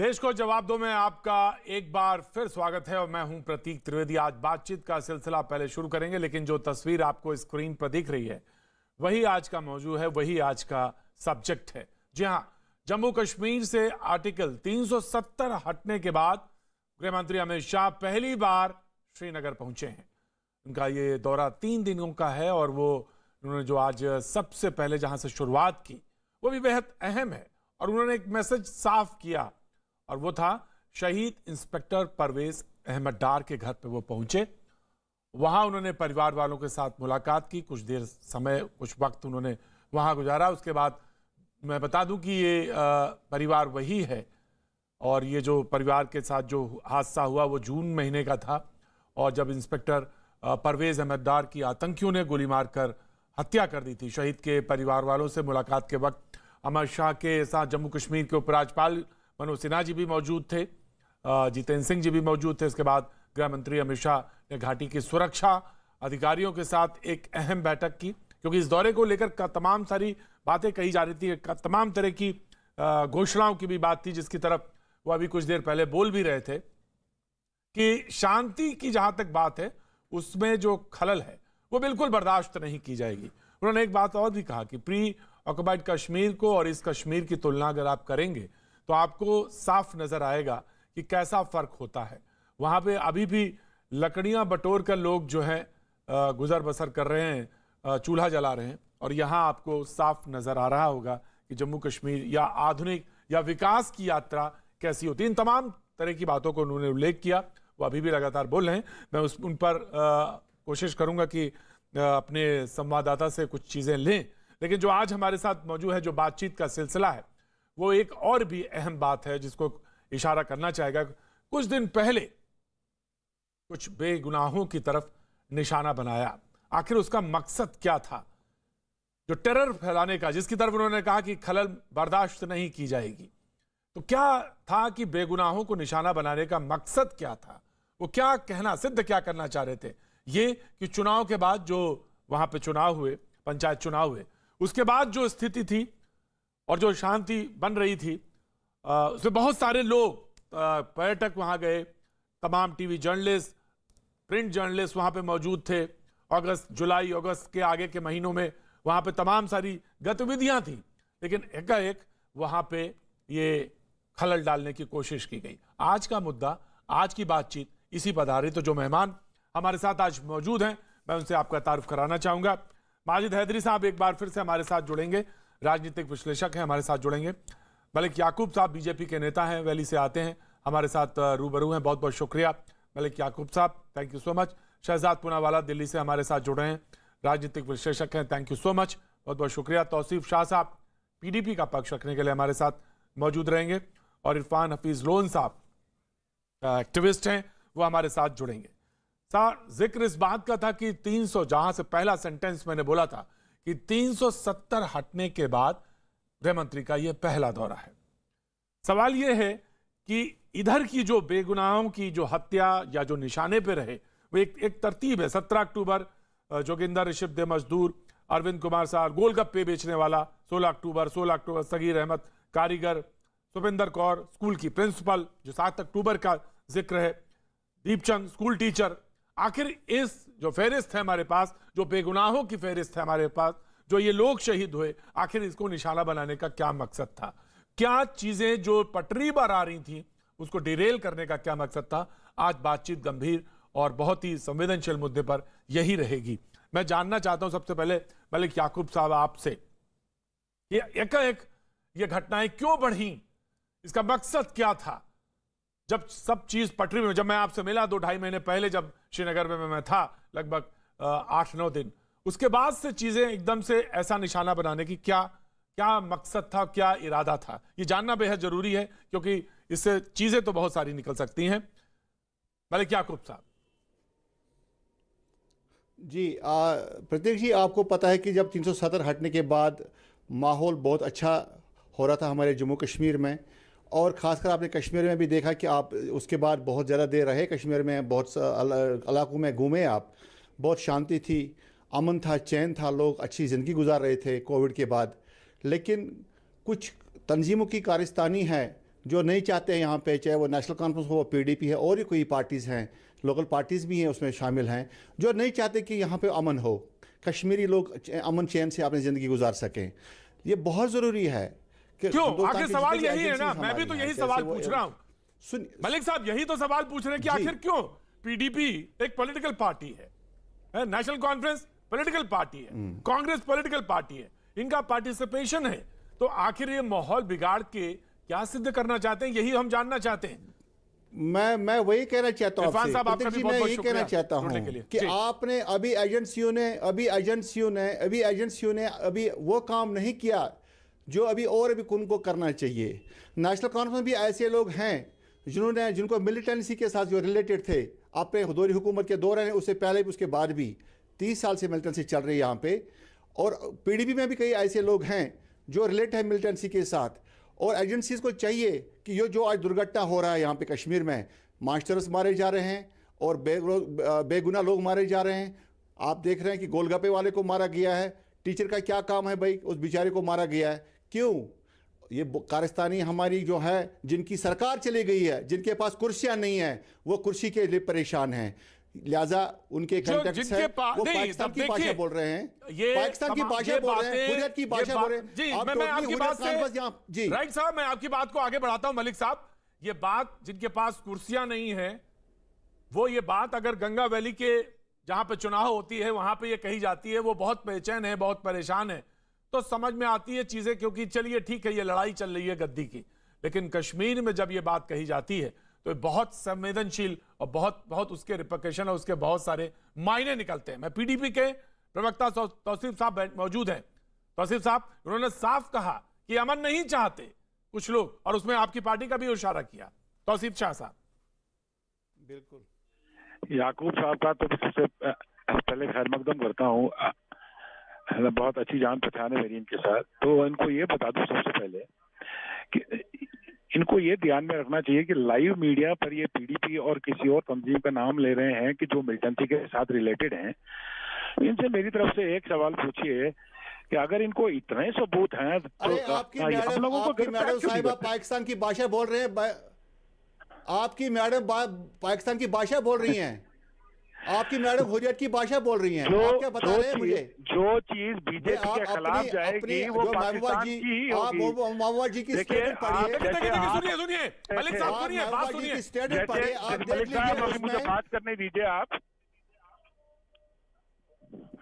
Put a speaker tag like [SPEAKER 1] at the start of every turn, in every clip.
[SPEAKER 1] देश को जवाब दो में आपका एक बार फिर स्वागत है और मैं हूं प्रतीक त्रिवेदी। आज बातचीत का सिलसिला पहले शुरू करेंगे, लेकिन जो तस्वीर आपको स्क्रीन पर दिख रही है वही आज का मौजू है, वही आज का सब्जेक्ट है। जी हां, जम्मू कश्मीर से आर्टिकल 370 हटने के बाद गृह मंत्री अमित शाह पहली बार श्रीनगर पहुंचे हैं। उनका ये दौरा 3 दिनों का है और उन्होंने जो आज सबसे पहले जहां से शुरुआत की वो भी बेहद अहम है और उन्होंने एक मैसेज साफ किया और वो था शहीद इंस्पेक्टर परवेज अहमद डार के घर पे वो पहुंचे। वहां उन्होंने परिवार वालों के साथ मुलाकात की, कुछ वक्त उन्होंने वहां गुजारा। उसके बाद मैं बता दूं कि ये परिवार वही है और ये जो परिवार के साथ जो हादसा हुआ वो जून महीने का था और जब इंस्पेक्टर परवेज अहमद डार की आतंकियों ने गोली मारकर हत्या कर दी थी। शहीद के परिवार वालों से मुलाकात के वक्त अमित शाह के साथ जम्मू कश्मीर के उपराज्यपाल मनोज सिन्हा जी भी मौजूद थे, जितेंद्र सिंह जी भी मौजूद थे। इसके बाद गृह मंत्री अमित शाह ने घाटी की सुरक्षा अधिकारियों के साथ एक अहम बैठक की, क्योंकि इस दौरे को लेकर तमाम सारी बातें कही जा रही थी, तमाम तरह की घोषणाओं की भी बात थी, जिसकी तरफ वो अभी कुछ देर पहले बोल भी रहे थे कि शांति की जहां तक बात है उसमें जो खलल है वो बिल्कुल बर्दाश्त नहीं की जाएगी। उन्होंने एक बात और भी कहा कि प्री ऑक्युपाइड कश्मीर को और इस कश्मीर की तुलना अगर आप करेंगे तो आपको साफ नजर आएगा कि कैसा फर्क होता है। वहां पे अभी भी लकड़ियां बटोर कर लोग जो है गुजर बसर कर रहे हैं, चूल्हा जला रहे हैं, और यहां आपको साफ नजर आ रहा होगा कि जम्मू कश्मीर या आधुनिक या विकास की यात्रा कैसी होती है। इन तमाम तरह की बातों को उन्होंने उल्लेख किया, वो अभी भी लगातार बोल रहे हैं। मैं उन पर कोशिश करूंगा कि अपने संवाददाता से कुछ चीजें लें, लेकिन जो आज हमारे साथ मौजूद है, जो बातचीत का सिलसिला है, वो एक और भी अहम बात है जिसको इशारा करना चाहेगा। कुछ दिन पहले कुछ बेगुनाहों की तरफ निशाना बनाया, आखिर उसका मकसद क्या था? जो टेरर फैलाने का, जिसकी तरफ उन्होंने कहा कि खलल बर्दाश्त नहीं की जाएगी, तो क्या था कि बेगुनाहों को निशाना बनाने का मकसद क्या था? वो क्या कहना, सिद्ध क्या करना चाह रहे थे? ये कि चुनाव के बाद जो वहां पे चुनाव हुए, पंचायत चुनाव हुए, उसके बाद जो स्थिति थी और जो शांति बन रही थी, उसमें बहुत सारे लोग, पर्यटक वहां गए, तमाम टीवी जर्नलिस्ट, प्रिंट जर्नलिस्ट वहां पे मौजूद थे। जुलाई अगस्त के आगे के महीनों में वहां पे तमाम सारी गतिविधियां थी, लेकिन एकाएक वहां पे ये खलल डालने की कोशिश की गई। आज का मुद्दा, आज की बातचीत इसी पर आधारित। तो जो मेहमान हमारे साथ आज मौजूद हैं, मैं उनसे आपका तारुफ कराना चाहूंगा। माजिद हैदरी साहब एक बार फिर से हमारे साथ जुड़ेंगे, राजनीतिक विश्लेषक हैं, हमारे साथ जुड़ेंगे। मलिक याकूब साहब बीजेपी के नेता हैं, वैली से आते हैं, हमारे साथ रूबरू हैं। बहुत बहुत शुक्रिया मलिक याकूब साहब, thank you so much. Shehzad Poonawalla Delhi से हमारे साथ जुड़ रहे हैं, राजनीतिक विश्लेषक हैं, थैंक यू सो मच, बहुत बहुत शुक्रिया। तौसीफ शाह साहब पीडीपी का पक्ष रखने के लिए हमारे साथ मौजूद रहेंगे, और इरफान हफीज लोन साहब एक्टिविस्ट हैं, वो हमारे साथ जुड़ेंगे। जिक्र इस बात का था कि 300, जहां से पहला सेंटेंस मैंने बोला था कि 370 हटने के बाद गृह मंत्री का यह पहला दौरा है। सवाल यह है कि इधर की जो बेगुनाहों की जो हत्या या जो निशाने पे रहे, वो एक तरतीब है। 17 अक्टूबर जोगिंदर ऋषभ दे मजदूर, अरविंद कुमार साहब गोलगप्पे बेचने वाला, 16 अक्टूबर सगीर अहमद कारीगर, सुपिंदर कौर स्कूल की प्रिंसिपल, जो 7 अक्टूबर का जिक्र है, दीपचंद स्कूल टीचर। आखिर इस जो फेरिस्त है हमारे पास, जो बेगुनाहों की फेरिस्त है हमारे पास, जो ये लोग शहीद हुए, आखिर इसको निशाना बनाने का क्या मकसद था? क्या चीजें जो पटरी पर आ रही थी उसको डिरेल करने का क्या मकसद था? आज बातचीत गंभीर और बहुत ही संवेदनशील मुद्दे पर यही रहेगी। मैं जानना चाहता हूं सबसे पहले मलिक याकूब साहब आपसे, ये एकाएक ये घटनाएं क्यों बढ़ी, इसका मकसद क्या था? जब सब चीज पटरी में, जब मैं आपसे मिला 2-2.5 महीने पहले, जब श्रीनगर में मैं था लगभग 8-9 दिन, उसके बाद से चीजें एकदम से ऐसा निशाना बनाने की क्या मकसद था, क्या इरादा था, ये जानना बेहद जरूरी है, क्योंकि इससे चीजें तो बहुत सारी निकल सकती हैं। मलिक याकूब साहब
[SPEAKER 2] जी, प्रतीक जी, आपको पता है कि जब 370 हटने के बाद माहौल बहुत अच्छा हो रहा था हमारे जम्मू कश्मीर में, और ख़ासकर आपने कश्मीर में भी देखा कि आप उसके बाद बहुत ज़्यादा देर रहे कश्मीर में, बहुत इलाकों में घूमे आप, बहुत शांति थी, अमन था, चैन था, लोग अच्छी ज़िंदगी गुजार रहे थे कोविड के बाद। लेकिन कुछ तंजीमों की कारिस्तानी है जो नहीं चाहते हैं यहाँ पे, चाहे वो नेशनल कॉन्फ्रेंस हो, पीडीपी है और भी कोई पार्टीज़ हैं, लोकल पार्टीज़ भी हैं उसमें शामिल हैं, जो नहीं चाहते कि यहाँ पे अमन हो, कश्मीरी लोग अमन चैन से अपनी ज़िंदगी गुजार सकें। ये बहुत ज़रूरी है कि
[SPEAKER 1] क्यों?
[SPEAKER 2] हिंदुस्तान
[SPEAKER 1] आखिर
[SPEAKER 2] की
[SPEAKER 1] सवाल
[SPEAKER 2] जितनी
[SPEAKER 1] यही है ना,
[SPEAKER 2] एजेंसीज
[SPEAKER 1] मैं भी
[SPEAKER 2] हमारी
[SPEAKER 1] तो
[SPEAKER 2] हैं,
[SPEAKER 1] यही
[SPEAKER 2] जैसे
[SPEAKER 1] सवाल
[SPEAKER 2] वो-
[SPEAKER 1] पूछ रहा हूं।
[SPEAKER 2] सुन
[SPEAKER 1] मलिक साहब यही तो सवाल पूछ रहे हैं कि
[SPEAKER 2] जी।
[SPEAKER 1] आखिर क्यों पीडीपी एक पॉलिटिकल पार्टी है, नेशनल कॉन्फ्रेंस पॉलिटिकल पार्टी है, कांग्रेस पॉलिटिकल पार्टी है, इनका पार्टिसिपेशन है, तो आखिर ये माहौल बिगाड़ के क्या सिद्ध करना चाहते हैं, यही हम जानना चाहते हैं।
[SPEAKER 2] मैं वही कहना चाहता हूं
[SPEAKER 1] इरफान
[SPEAKER 2] आपसे,
[SPEAKER 1] साहब, आपका
[SPEAKER 2] प्रतीक
[SPEAKER 1] भी
[SPEAKER 2] जी,
[SPEAKER 1] बहुत
[SPEAKER 2] मैं
[SPEAKER 1] बहुत
[SPEAKER 2] यही कहना
[SPEAKER 1] शुक्रिया
[SPEAKER 2] चाहता
[SPEAKER 1] जुड़ने
[SPEAKER 2] हूं
[SPEAKER 1] के लिए।
[SPEAKER 2] कि
[SPEAKER 1] जी।
[SPEAKER 2] आपने अभी एजेंसियों ने अभी वो काम नहीं किया जो अभी उनको करना चाहिए। नेशनल कॉन्फ्रेंस भी ऐसे लोग हैं जिनको मिलिटेंसी के साथ जो रिलेटेड थे, आपने दोहरी हुकूमत के दौरान, उससे पहले भी उसके बाद भी 30 साल से मिलिटेंसी चल रही है यहाँ पे, और पीडीपी में भी कई ऐसे लोग हैं जो रिलेट है मिलिटेंसी के साथ। और एजेंसीज को चाहिए कि ये जो आज दुर्घटना हो रहा है यहाँ पे कश्मीर में, मास्टर्स मारे जा रहे हैं और बेगुनाह लोग मारे जा रहे हैं। आप देख रहे हैं कि गोलगप्पे वाले को मारा गया है, टीचर का क्या काम है भाई, उस बेचारे को मारा गया है। क्यों? ये कारस्तानी हमारी जो है, जिनकी सरकार चली गई है, जिनके पास कुर्सियां नहीं है, वो कुर्सी के लिए परेशान हैं, लिहाजा उनके कंटेक्ट्स है, वो पाकिस्तान की भाषा बोल रहे हैं, पाकिस्तान की भाषा बोल रहे हैं, हुर्रियत की भाषा बोल रहे हैं।
[SPEAKER 1] जी,
[SPEAKER 2] आप
[SPEAKER 1] मैं आपकी बात से
[SPEAKER 2] जी
[SPEAKER 1] राइट साहब, मैं आपकी बात को आगे बढ़ाता हूं मलिक साहब। ये बात जिनके पास कुर्सियां नहीं है, वो ये बात अगर गंगा वैली के जहां पे चुनाव होती है वहां पे ये कही जाती है, वो बहुत बेचैन है, बहुत परेशान है, तो समझ में आती है चीजें, क्योंकि चलिए ठीक है ये लड़ाई चल रही है गद्दी की, लेकिन कश्मीर में जब ये बात कही जाती है तो बहुत संवेदनशील और बहुत बहुत उसके रिपरकशन और उसके बहुत सारे मायने निकलते हैं। मैं पीडीपी के प्रवक्ता तौसीफ साहब मौजूद हैं। तौसीफ साहब, उन्होंने साफ कहा कि अमन नहीं चाहते कुछ लोग, और उसमें आपकी पार्टी का भी इशारा किया। तौसीफ शाह साहब।
[SPEAKER 3] बिल्कुल, याकूब साहब का तो सबसे पहले खैर मकदम करता हूँ, बहुत अच्छी जान पहचान है मेरी इनके साथ। तो इनको ये बता दूं सबसे पहले कि इनको ये ध्यान में रखना चाहिए कि लाइव मीडिया पर ये पीडीपी और किसी और तंजीम का नाम ले रहे हैं कि जो मिलिटेंसी के साथ रिलेटेड हैं। इनसे मेरी तरफ से एक सवाल पूछिए कि अगर इनको इतने सबूत हैं तो
[SPEAKER 2] आपकी मैडम साहिबा पाकिस्तान की भाषा बोल रहे हैं, आपकी मैडम पाकिस्तान की भाषा बोल रही हैं, आपकी मैडम हुर्रियत की भाषा बोल रही हैं। आप क्या बता रहे हैं मुझे?
[SPEAKER 3] जो चीज बीजेपी के खिलाफ जाएगी वो पाकिस्तान की ही होगी।
[SPEAKER 2] महबूबा जी की स्टेटमेंट पढ़िए,
[SPEAKER 1] सुनिए मलिक साहब, सुनिए बात सुनिए,
[SPEAKER 2] स्टेटमेंट पढ़िए, आप देख लीजिए।
[SPEAKER 3] मुझे बात करने दीजिए आप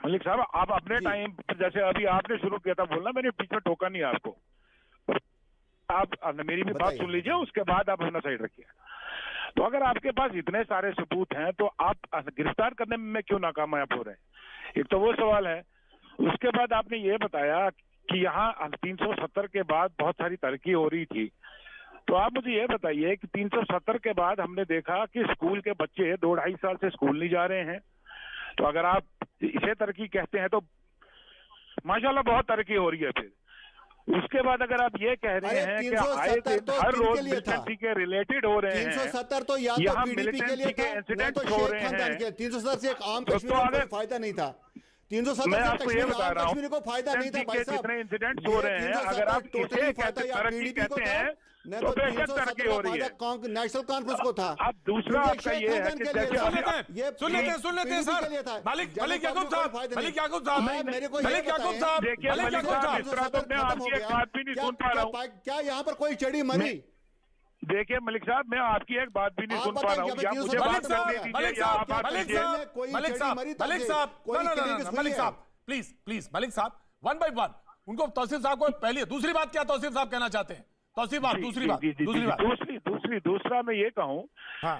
[SPEAKER 3] मलिक साहब, आप अपने टाइम जैसे अभी आपने शुरू किया था बोलना, मैंने बीच में टोका नहीं आपको। आप मेरी भी बात सुन लीजिए, उसके बाद आप अपना साइड रखिए। तो अगर आपके पास इतने सारे सबूत हैं तो आप गिरफ्तार करने में क्यों नाकामयाब हो रहे हैं? एक तो वो सवाल है। उसके बाद आपने ये बताया कि यहाँ 370 के बाद बहुत सारी तरक्की हो रही थी, तो आप मुझे ये बताइए कि 370 के बाद हमने देखा कि स्कूल के बच्चे 2-2.5 साल से स्कूल नहीं जा रहे हैं। तो अगर आप इसे तरक्की कहते हैं तो माशाल्लाह बहुत तरक्की हो रही है। फिर उसके बाद अगर आप ये कह रहे हैं कि आए दिन हर रोज मिलिटेंसी के रिलेटेड हो रहे हैं,
[SPEAKER 2] 370 तो या तो पीडीपी के लिए था, या तो शेख खानदान के। 370 से एक आम कश्मीरी को फायदा नहीं था। 370
[SPEAKER 3] मैं आपको ये बता रहा हूँ
[SPEAKER 2] कश्मीरी को फायदा नहीं था भाई साहब।
[SPEAKER 3] जितने इंसिडेंट्स हो रहे हैं, अगर आप इसे तरक्की कहते हैं तो बेशक तरक्की हो रही है।
[SPEAKER 2] नेशनल कॉन्फ्रेंस को था।
[SPEAKER 3] अब दूसरा आपका ये है कि
[SPEAKER 1] सुन लेते हैं सर, मलिक याकूब साहब, मलिक याकूब साहब,
[SPEAKER 2] मेरे को
[SPEAKER 1] मलिक याकूब साहब,
[SPEAKER 3] देखिए
[SPEAKER 1] मलिक याकूब साहब,
[SPEAKER 3] इस तरह तो मैं आपकी एक बात भी नहीं सुन पा रहा हूँ।
[SPEAKER 2] क्या यहाँ पर कोई चढ़ी मरी?
[SPEAKER 3] देखिए मलिक साहब, मैं आपकी एक बात भी नहीं सुन पा रहा हूँ। या मुझे बात करने दीजिए या आप बात कीजिए।
[SPEAKER 1] मलिक साहब प्लीज मलिक साहब, वन बाय वन उनको, तौसीफ साहब को पहले, दूसरी बात क्या तौसीफ साहब कहना चाहते हैं? तौसीफ बात,
[SPEAKER 3] दूसरा मैं ये कहूँ,
[SPEAKER 1] हाँ,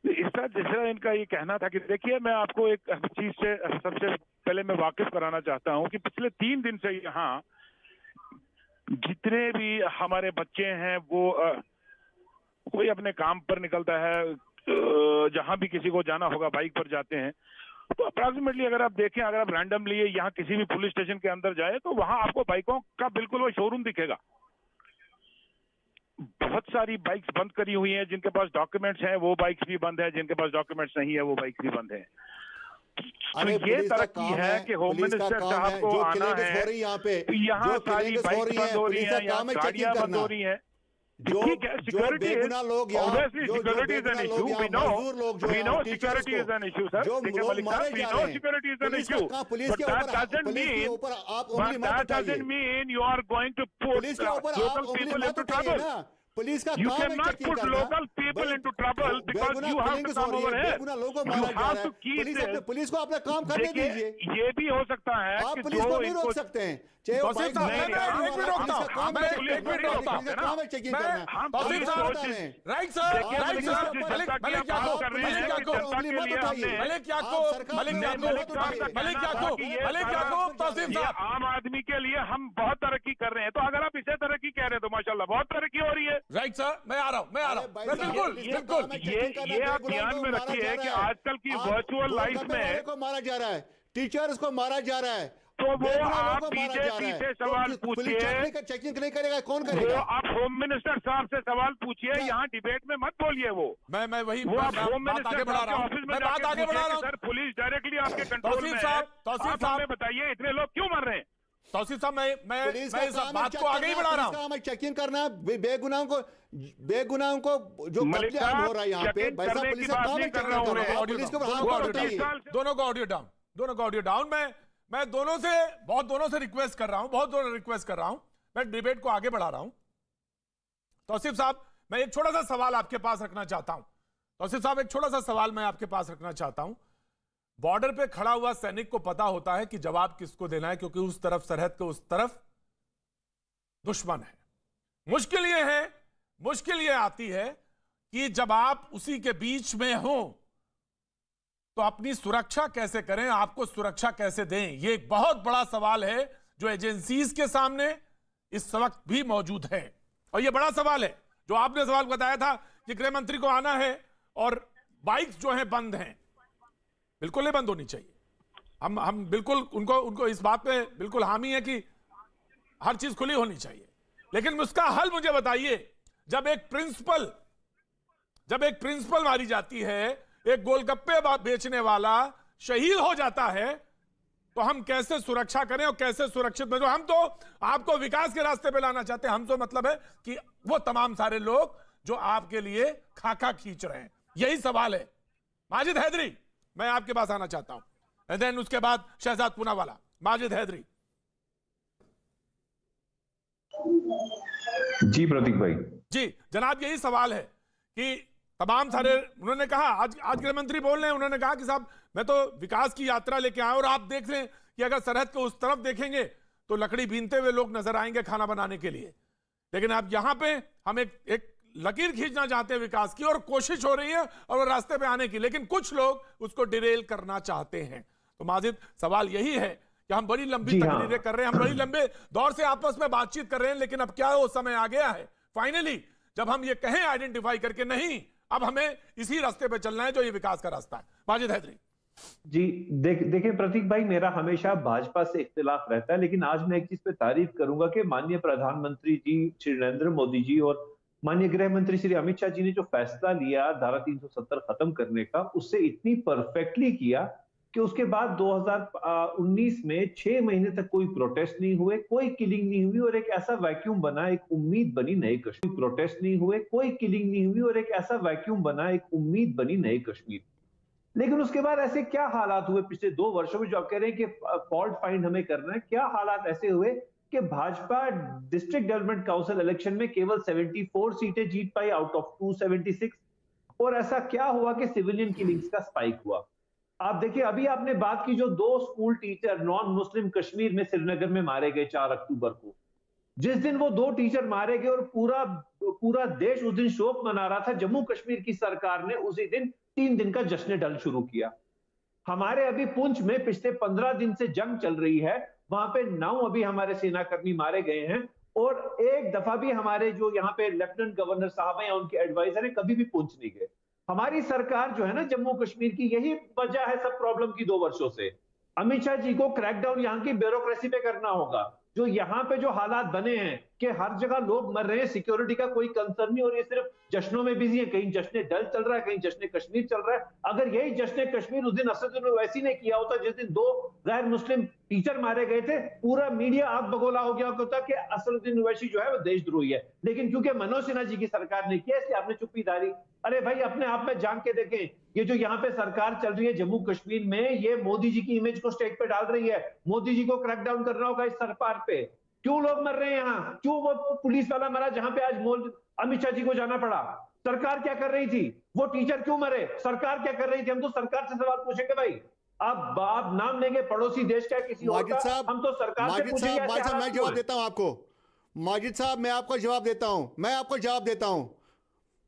[SPEAKER 3] इस तरह इनका ये कहना था कि देखिए, मैं आपको एक चीज से सबसे पहले मैं वाकिफ कराना चाहता हूँ कि पिछले 3 दिन से यहाँ जितने भी हमारे बच्चे हैं वो कोई अपने काम पर निकलता है, जहां भी किसी को जाना होगा बाइक पर जाते हैं। तो अप्रॉक्सीमेटली अगर आप देखें, अगर आप रैंडमली यहाँ किसी भी पुलिस स्टेशन के अंदर जाए तो वहां आपको बाइकों का बिल्कुल वो शोरूम दिखेगा। बहुत सारी बाइक्स बंद करी हुई हैं, जिनके पास डॉक्यूमेंट्स हैं वो बाइक्स भी बंद है, जिनके पास डॉक्यूमेंट्स नहीं है वो बाइक्स भी बंद है। तो ये तरक्की है कि होम मिनिस्टर साहब को आना है, यहाँ सारी बाइक्स बंद हो रही है, यहाँ गाड़ियां बंद हो रही हैं।
[SPEAKER 2] जो
[SPEAKER 3] ठीक है,
[SPEAKER 2] जो
[SPEAKER 3] security is-
[SPEAKER 2] बेगुनाह लोग यहाँ
[SPEAKER 3] obviously
[SPEAKER 2] जो
[SPEAKER 3] security is an
[SPEAKER 2] बेगुनाह
[SPEAKER 3] issue.
[SPEAKER 2] लोग यहाँ
[SPEAKER 3] We know-
[SPEAKER 2] मजदूर लोग जो
[SPEAKER 3] we
[SPEAKER 2] हैं,
[SPEAKER 3] know
[SPEAKER 2] टीचर्स
[SPEAKER 3] security
[SPEAKER 2] को
[SPEAKER 3] is an issue, sir.
[SPEAKER 2] जो
[SPEAKER 3] ठीक है,
[SPEAKER 2] लोग
[SPEAKER 3] मलिक
[SPEAKER 2] मारे
[SPEAKER 3] साहब, we
[SPEAKER 2] जा
[SPEAKER 3] know
[SPEAKER 2] रहे हैं,
[SPEAKER 3] security is an
[SPEAKER 2] police
[SPEAKER 3] issue.
[SPEAKER 2] Police
[SPEAKER 3] But
[SPEAKER 2] के
[SPEAKER 3] that
[SPEAKER 2] ऊपर
[SPEAKER 3] doesn't
[SPEAKER 2] पुलिस के
[SPEAKER 3] mean-
[SPEAKER 2] ऊपर आप
[SPEAKER 3] but
[SPEAKER 2] उंगली मत
[SPEAKER 3] that
[SPEAKER 2] उठाइए।
[SPEAKER 3] doesn't mean you are going to put
[SPEAKER 2] police के ऊपर आप
[SPEAKER 3] local
[SPEAKER 2] उंगली
[SPEAKER 3] people
[SPEAKER 2] मत
[SPEAKER 3] into
[SPEAKER 2] उठाइए
[SPEAKER 3] trouble.
[SPEAKER 2] ना। पुलिस का
[SPEAKER 3] You
[SPEAKER 2] काम है
[SPEAKER 3] cannot
[SPEAKER 2] चेकिंग
[SPEAKER 3] put
[SPEAKER 2] करना।
[SPEAKER 3] local people into trouble because
[SPEAKER 2] बेगुनाह
[SPEAKER 3] you have to
[SPEAKER 2] killings
[SPEAKER 3] come
[SPEAKER 2] हो रही
[SPEAKER 3] over
[SPEAKER 2] है,
[SPEAKER 3] here.
[SPEAKER 2] बेगुनाह लोगों को
[SPEAKER 3] You
[SPEAKER 2] मारा जा
[SPEAKER 3] have
[SPEAKER 2] रहा
[SPEAKER 3] to
[SPEAKER 2] है।
[SPEAKER 3] keep
[SPEAKER 2] पुलिस को अपना काम करने
[SPEAKER 3] देखिए,
[SPEAKER 2] दीजिए।
[SPEAKER 3] ये भी हो सकता है
[SPEAKER 2] आप
[SPEAKER 3] कि
[SPEAKER 2] पुलिस
[SPEAKER 3] जो
[SPEAKER 2] को नहीं रोक
[SPEAKER 3] इनको
[SPEAKER 2] सकते हैं, चाहे वो
[SPEAKER 1] तौसीफ
[SPEAKER 2] बाइक
[SPEAKER 1] साहब,
[SPEAKER 2] में
[SPEAKER 1] मैं
[SPEAKER 2] गाड़ी
[SPEAKER 1] एक
[SPEAKER 2] वाला,
[SPEAKER 1] मिनट रोकता
[SPEAKER 2] पुलिस का
[SPEAKER 1] हूं,
[SPEAKER 2] काम
[SPEAKER 1] मैं
[SPEAKER 2] है
[SPEAKER 1] एक
[SPEAKER 2] चेकिंग
[SPEAKER 1] मिनट
[SPEAKER 2] करना,
[SPEAKER 1] रोकता हूं,
[SPEAKER 2] पुलिस का काम है चेकिंग
[SPEAKER 1] मैं-
[SPEAKER 2] करना।
[SPEAKER 3] हम
[SPEAKER 2] आप
[SPEAKER 1] तौसीफ
[SPEAKER 2] पुलिस
[SPEAKER 1] साहब,
[SPEAKER 2] बता रहे हैं।
[SPEAKER 1] राइट सर,
[SPEAKER 3] देखिए,
[SPEAKER 1] राइट
[SPEAKER 3] मलिक
[SPEAKER 1] सर,
[SPEAKER 3] साहब, जिस
[SPEAKER 1] मलिक
[SPEAKER 3] जनता की
[SPEAKER 1] मलिक
[SPEAKER 3] आप
[SPEAKER 1] याकूब,
[SPEAKER 3] बात कर रहे
[SPEAKER 1] मलिक
[SPEAKER 3] हैं कि
[SPEAKER 1] याकूब,
[SPEAKER 3] जनता के लिए हमने-
[SPEAKER 1] मलिक याकूब,
[SPEAKER 2] आप सरकार
[SPEAKER 1] मलिक
[SPEAKER 2] में
[SPEAKER 1] याकूब,
[SPEAKER 2] मत उठाइए।
[SPEAKER 1] मलिक याकूब, मलिक याकूब, तौसीफ
[SPEAKER 3] ये
[SPEAKER 1] साहब,
[SPEAKER 3] आम आदमी के लिए हम बहुत तरक्की कर रहे हैं, तो अगर आप इसे तरक्की कह रहे हैं तो माशाल्लाह बहुत तरक्की हो रही है।
[SPEAKER 1] राइट सर, मैं आ रहा हूं, मैं आ रहा हूं, मैं बिल्कुल बिल्कुल।
[SPEAKER 3] ये आप ध्यान में रखिए कि आजकल की वर्चुअल लाइफ में
[SPEAKER 2] को मारा जा रहा है, टीचर्स को मारा जा रहा है,
[SPEAKER 3] तो वो
[SPEAKER 2] बेगुनाह
[SPEAKER 3] आप
[SPEAKER 2] लोगों को मारा जा रहा
[SPEAKER 3] बीजेपी
[SPEAKER 2] है।
[SPEAKER 3] से सवाल
[SPEAKER 2] तो
[SPEAKER 3] पूछिए।
[SPEAKER 2] पुलिस चेकिंग नहीं करेगा, कौन
[SPEAKER 3] वो
[SPEAKER 2] करेगा?
[SPEAKER 3] आप होम मिनिस्टर साहब से सवाल पूछिए, यहाँ डिबेट में मत बोलिए। वो
[SPEAKER 1] मैं वही
[SPEAKER 3] वो आप होम
[SPEAKER 1] बात
[SPEAKER 3] मिनिस्टर
[SPEAKER 1] आगे बढ़ा
[SPEAKER 3] साहब
[SPEAKER 1] रहा
[SPEAKER 3] के
[SPEAKER 1] हूं,
[SPEAKER 3] ऑफिस में
[SPEAKER 1] मैं बात
[SPEAKER 3] जाके
[SPEAKER 1] आगे बढ़ा
[SPEAKER 3] पूछिए
[SPEAKER 1] रहा
[SPEAKER 3] कि
[SPEAKER 1] हूं।
[SPEAKER 3] सर पुलिस डायरेक्टली आपके कंट्रोल
[SPEAKER 1] तौसीफ
[SPEAKER 3] में है,
[SPEAKER 1] साहब, तौसीफ
[SPEAKER 3] आप
[SPEAKER 1] साहब।
[SPEAKER 3] हमें बताइए इतने लोग क्यों मर रहे हैं।
[SPEAKER 1] तौसीफ साहब, मैं
[SPEAKER 2] पुलिस
[SPEAKER 1] मैं
[SPEAKER 2] का
[SPEAKER 1] इस
[SPEAKER 2] काम है
[SPEAKER 1] बात
[SPEAKER 2] चेक
[SPEAKER 1] को आगे ही
[SPEAKER 2] करना,
[SPEAKER 1] बढ़ा रहा
[SPEAKER 2] पुलिस का
[SPEAKER 1] हूं।
[SPEAKER 2] काम है चेकिंग करना, बेगुनाहों को जो
[SPEAKER 3] मलिक
[SPEAKER 2] कत्ले आम हो
[SPEAKER 3] साहब,
[SPEAKER 2] रहा है यहाँ पे,
[SPEAKER 3] चेकिंग
[SPEAKER 2] भाई साहब
[SPEAKER 3] करने
[SPEAKER 2] पुलिस
[SPEAKER 3] की
[SPEAKER 2] का
[SPEAKER 3] बात
[SPEAKER 2] काम है
[SPEAKER 3] नहीं कर
[SPEAKER 2] चेकिंग
[SPEAKER 3] रहा हूं
[SPEAKER 2] करना,
[SPEAKER 3] मैं।
[SPEAKER 2] आप पुलिस को
[SPEAKER 1] दोनों
[SPEAKER 2] हाथ
[SPEAKER 1] को
[SPEAKER 2] मत
[SPEAKER 1] ऑडियो
[SPEAKER 2] उठाइए।
[SPEAKER 1] डाउन, दोनों को ऑडियो डाउन, दोनों को ऑडियो डाउन। मैं दोनों से रिक्वेस्ट कर रहा हूं, बहुत दोनों रिक्वेस्ट कर रहा हूं, मैं डिबेट को आगे बढ़ा रहा हूं। तौसीफ साहब, मैं एक छोटा सा सवाल आपके पास रखना चाहता हूं। तौसीफ साहब, एक छोटा सा सवाल मैं आपके पास रखना चाहता हूं। बॉर्डर पे खड़ा हुआ सैनिक को पता होता है कि जवाब किसको देना है, क्योंकि उस तरफ सरहद के उस तरफ दुश्मन है। मुश्किल ये आती है कि जब आप उसी के बीच में हो तो अपनी सुरक्षा कैसे करें, आपको सुरक्षा कैसे दें। यह एक बहुत बड़ा सवाल है जो एजेंसीज के सामने इस वक्त भी मौजूद है। और यह बड़ा सवाल है जो आपने सवाल बताया था कि गृह मंत्री को आना है और बाइक्स जो हैं बंद हैं, बिल्कुल नहीं बंद होनी चाहिए। हम बिल्कुल उनको इस बात पे बिल्कुल हामी है कि हर चीज खुली होनी चाहिए, लेकिन उसका हल मुझे बताइए। जब एक प्रिंसिपल मारी जाती है, एक गोलगप्पे बेचने वाला शहीद हो जाता है, तो हम कैसे सुरक्षा करें और कैसे सुरक्षित में। हम तो आपको विकास के रास्ते पे लाना चाहते हैं। हम तो मतलब है कि वो तमाम सारे लोग जो आपके लिए खाका खींच रहे हैं, यही सवाल है। माजिद हैदरी, मैं आपके पास आना चाहता हूं, एंड देन उसके बाद शहजाद पूनावाला। माजिद हैदरी।
[SPEAKER 4] जी प्रतीक भाई।
[SPEAKER 1] जी जनाब, यही सवाल है कि तमाम सारे, उन्होंने कहा आज गृह मंत्री बोल रहे हैं, उन्होंने कहा कि साहब मैं तो विकास की यात्रा लेके आया, और आप देख लें कि अगर सरहद को उस तरफ देखेंगे तो लकड़ी बीनते हुए लोग नजर आएंगे खाना बनाने के लिए। लेकिन अब यहां पे हम एक लकीर खींचना चाहते हैं विकास की, और कोशिश हो रही है और वो रास्ते पे आने की, लेकिन कुछ लोग उसको डिरेल करना चाहते हैं। तो माजिद, सवाल यही है कि हम बड़ी लंबी तकरीरें कर रहे हैं, हम बड़ी लंबे दौर से आपस में बातचीत कर रहे हैं, लेकिन अब क्या वो समय आ गया है फाइनली जब हम ये कहें आइडेंटिफाई करके, नहीं अब हमें इसी रास्ते पे चलना है जो ये विकास का रास्ता है। माजिद हैदरी।
[SPEAKER 4] जी देखिए प्रतीक भाई, मेरा हमेशा भाजपा से इख्तिलाफ रहता है, लेकिन आज मैं एक चीज पे तारीफ करूंगा कि माननीय प्रधानमंत्री जी श्री नरेंद्र मोदी जी और माननीय गृह मंत्री श्री अमित शाह जी ने जो फैसला लिया धारा 370 खत्म करने का, उससे इतनी परफेक्टली किया कि उसके बाद 2019 में 6 महीने तक कोई प्रोटेस्ट नहीं हुए, कोई किलिंग नहीं हुई, और एक ऐसा वैक्यूम बना, एक उम्मीद बनी नए कश्मीर। प्रोटेस्ट नहीं हुए, कोई किलिंग नहीं हुई, और एक ऐसा वैक्यूम बना, एक उम्मीद बनी नए कश्मीर। लेकिन उसके बाद ऐसे क्या हालात हुए पिछले 2 वर्षों में, जो आप कह रहे हैं कि फॉल्ट फाइंड हमें करना है, क्या हालात ऐसे हुए कि Bhajpa district development council election में केवल 74 सीटें जीत पाई आउट ऑफ 276, और ऐसा क्या हुआ कि सिविलियन किलिंग्स का स्पाइक हुआ। आप देखिए, अभी आपने बात की जो 2 school teacher non Muslim Kashmir में श्रीनगर में मारे गए 4 अक्टूबर को, जिस दिन वो 2 टीचर मारे गए और पूरा देश उस दिन शोक मना रहा था, जम्मू कश्मीर की सरकार ने उसी दिन 3 दिन का जश्न डल शुरू किया। हमारे अभी पुंछ में पिछले 15 दिन से जंग चल रही है, वहां पे 9 अभी हमारे सेनाकर्मी मारे गए हैं, और एक दफा भी हमारे जो यहाँ पे लेफ्टिनेंट गवर्नर साहब हैं या उनके एडवाइजर हैं कभी भी पुंछ नहीं गए। हमारी सरकार जो है ना जम्मू कश्मीर की, यही वजह है सब प्रॉब्लम की 2 वर्षों से। अमित शाह जी को क्रैकडाउन यहाँ की ब्यूरोक्रेसी पे करना होगा। जो यहाँ पे जो हालात बने हैं, कि हर जगह लोग मर रहे हैं, सिक्योरिटी का कोई कंसर्न नहीं, और ये सिर्फ जश्नों में बिजी है। कहीं जश्न डल चल रहा है, कहीं जश्न कश्मीर चल रहा है। अगर यही जश्न कश्मीर उस दिन असदुद्दीन ओवैसी ने किया होता जिस दिन 2 गैर मुस्लिम टीचर मारे गए थे, पूरा मीडिया आग बगोला हो गया होता कि असदुद्दीन ओवैसी जो है वो देशद्रोही है। लेकिन क्योंकि मनोज सिन्हा जी की सरकार ने किया, इसलिए आपने चुप्पी धारी। अरे भाई, अपने आप में जान के देखें, ये जो यहाँ पे सरकार चल रही है जम्मू कश्मीर में, ये मोदी जी की इमेज को स्टेज पे डाल रही है। मोदी जी को क्रैकडाउन करना होगा इस सरकार पे। क्यों लोग मर रहे हैं यहाँ? क्यों वो पुलिस वाला मरा जहां पे आज अमित शाह जी को जाना पड़ा? सरकार क्या कर रही थी? वो टीचर क्यों मरे? सरकार क्या कर रही थी? हम तो सरकार से सवाल पूछेंगे भाई। आप नाम लेंगे पड़ोसी देश का किसी और का, हम तो सरकार से पूछेंगे।
[SPEAKER 2] माजिद साहब, मैं जवाब देता हूं आपको। माजिद साहब, मैं आपको जवाब देता हूं।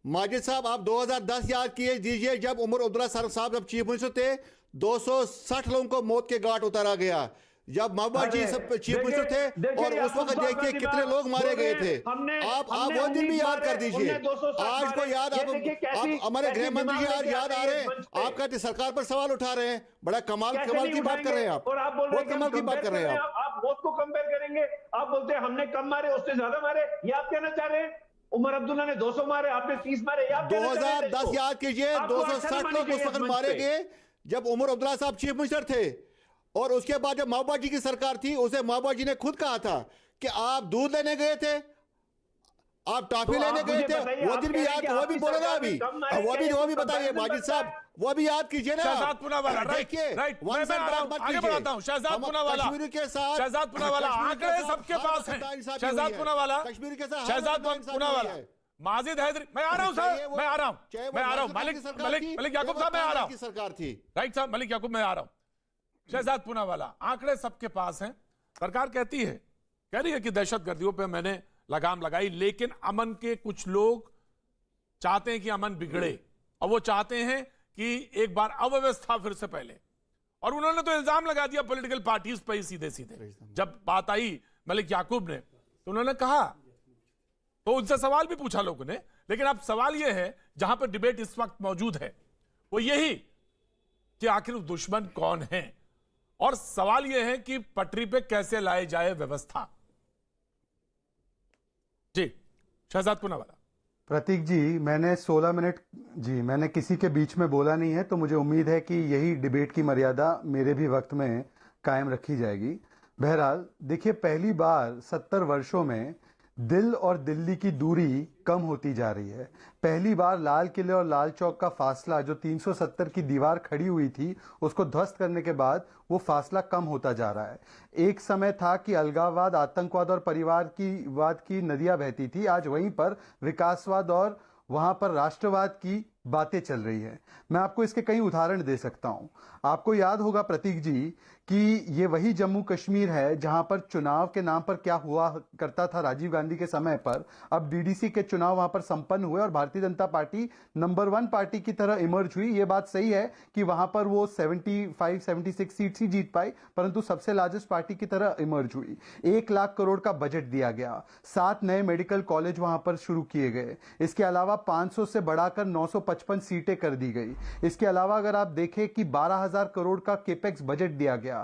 [SPEAKER 2] माजिद साहब, आप 2010 याद किए दीजिए, जब उमर अब्दुल्ला साहब जब चीफ मिनिस्टर थे, 260 लोगों को मौत के घाट उतारा गया। जब महबूबा जी सब चीफ मिनिस्टर थे, और उस वक्त देखिए कितने लोग मारे गए थे। आप वो दिन भी याद कर दीजिए। आज को याद, आप हमारे गृह मंत्री जी आज याद आ रहे हैं, आप कहते सरकार पर सवाल उठा रहे हैं। बड़ा कमाल की बात कर रहे हैं आप, बहुत कमाल की बात कर रहे हैं
[SPEAKER 4] आप। मौत को कंपेयर करेंगे, आप बोलते हैं हमने कम मारे, उससे ज्यादा मारे, ये आप कहना चाह रहे हैं? उमर अब्दुल्ला ने 200 मारे, आपने 30 मारे।
[SPEAKER 2] 2010 याद कीजिए, 260 लोग उस वक्त मारे गए जब उमर अब्दुल्ला साहब चीफ मिनिस्टर थे। और उसके बाद जब महबूबा जी की सरकार थी, उसे महबूबा जी ने खुद कहा था कि आप दूध लेने गए थे, आप टॉफी लेने गए थे। वो दिन भी याद, वो भी बोलो ना अभी, वो भी बताइए माजिद साहब, वो भी याद कीजिए ना।
[SPEAKER 1] शहजाद पूनावाला,
[SPEAKER 2] देखिए,
[SPEAKER 1] राइट, मैं आगे बढ़ाता हूं। शहजाद पूनावाला,
[SPEAKER 2] कश्मीर के साथ,
[SPEAKER 1] शहजाद पूनावाला, आंकड़े सबके पास हैं। शहजाद पूनावाला,
[SPEAKER 2] कश्मीर के साथ,
[SPEAKER 1] शहजाद पूनावाला, माजिद हैदरी, मैं आ रहा हूं सर, मैं आ रहा हूं। मलिक याकूब साहब, मैं आ रहा हूं।
[SPEAKER 2] सरकार थी,
[SPEAKER 1] राइट साहब, मलिक याकूब, मैं आ रहा हूं। शहजाद पूनावाला, आंकड़े सबके पास हैं। सरकार कहती है, कह रही है कि दहशतगर्दियों पे मैंने लगाम लगाई, लेकिन अमन के कुछ लोग चाहते हैं कि अमन बिगड़े, और वो चाहते हैं कि एक बार अव्यवस्था फिर से पहले। और उन्होंने तो इल्जाम लगा दिया पॉलिटिकल पार्टीज पर ही सीधे सीधे। जब बात आई मलिक याकूब ने, तो उन्होंने कहा, तो उनसे सवाल भी पूछा लोगों ने। लेकिन अब सवाल यह है, जहां पर डिबेट इस वक्त मौजूद है, वो यही कि आखिर दुश्मन कौन है, और सवाल यह है कि पटरी पे कैसे लाए जाए व्यवस्था। जी शहजाद पूनावाला।
[SPEAKER 5] प्रतीक जी, मैंने 16 मिनट मैंने किसी के बीच में बोला नहीं है, तो मुझे उम्मीद है कि यही डिबेट की मर्यादा मेरे भी वक्त में कायम रखी जाएगी। बहरहाल देखिए, पहली बार 70 वर्षों में दिल और दिल्ली की दूरी कम होती जा रही है। पहली बार लाल किले और लाल चौक का फासला, जो 370 की दीवार खड़ी हुई थी, उसको ध्वस्त करने के बाद वो फासला कम होता जा रहा है। एक समय था कि अलगाववाद, आतंकवाद और परिवारवाद की नदियां बहती थी। आज वहीं पर विकासवाद और वहां पर राष्ट्रवाद की बातें चल रही है। मैं आपको इसके कई उदाहरण दे सकता हूं। आपको याद होगा प्रतीक जी कि ये वही जम्मू कश्मीर है जहां पर चुनाव के नाम पर क्या हुआ करता था राजीव गांधी के समय पर। अब डीडीसी के चुनाव वहां पर संपन्न हुए और Bharatiya Janata party number 1 party की तरह इमर्ज हुई। ये बात सही है कि वहां पर वो 75-76 सीट्स ही जीत पाई, परंतु सबसे लार्जेस्ट पार्टी की तरह इमर्ज हुई। 1 लाख करोड़ का बजट दिया गया, 7 नए मेडिकल कॉलेज वहां पर शुरू किए गए। इसके अलावा 500 से बढ़ाकर 955 सीटें कर दी गई। इसके अलावा अगर आप देखें कि 12,000 करोड़ का केपेक्स बजट दिया गया,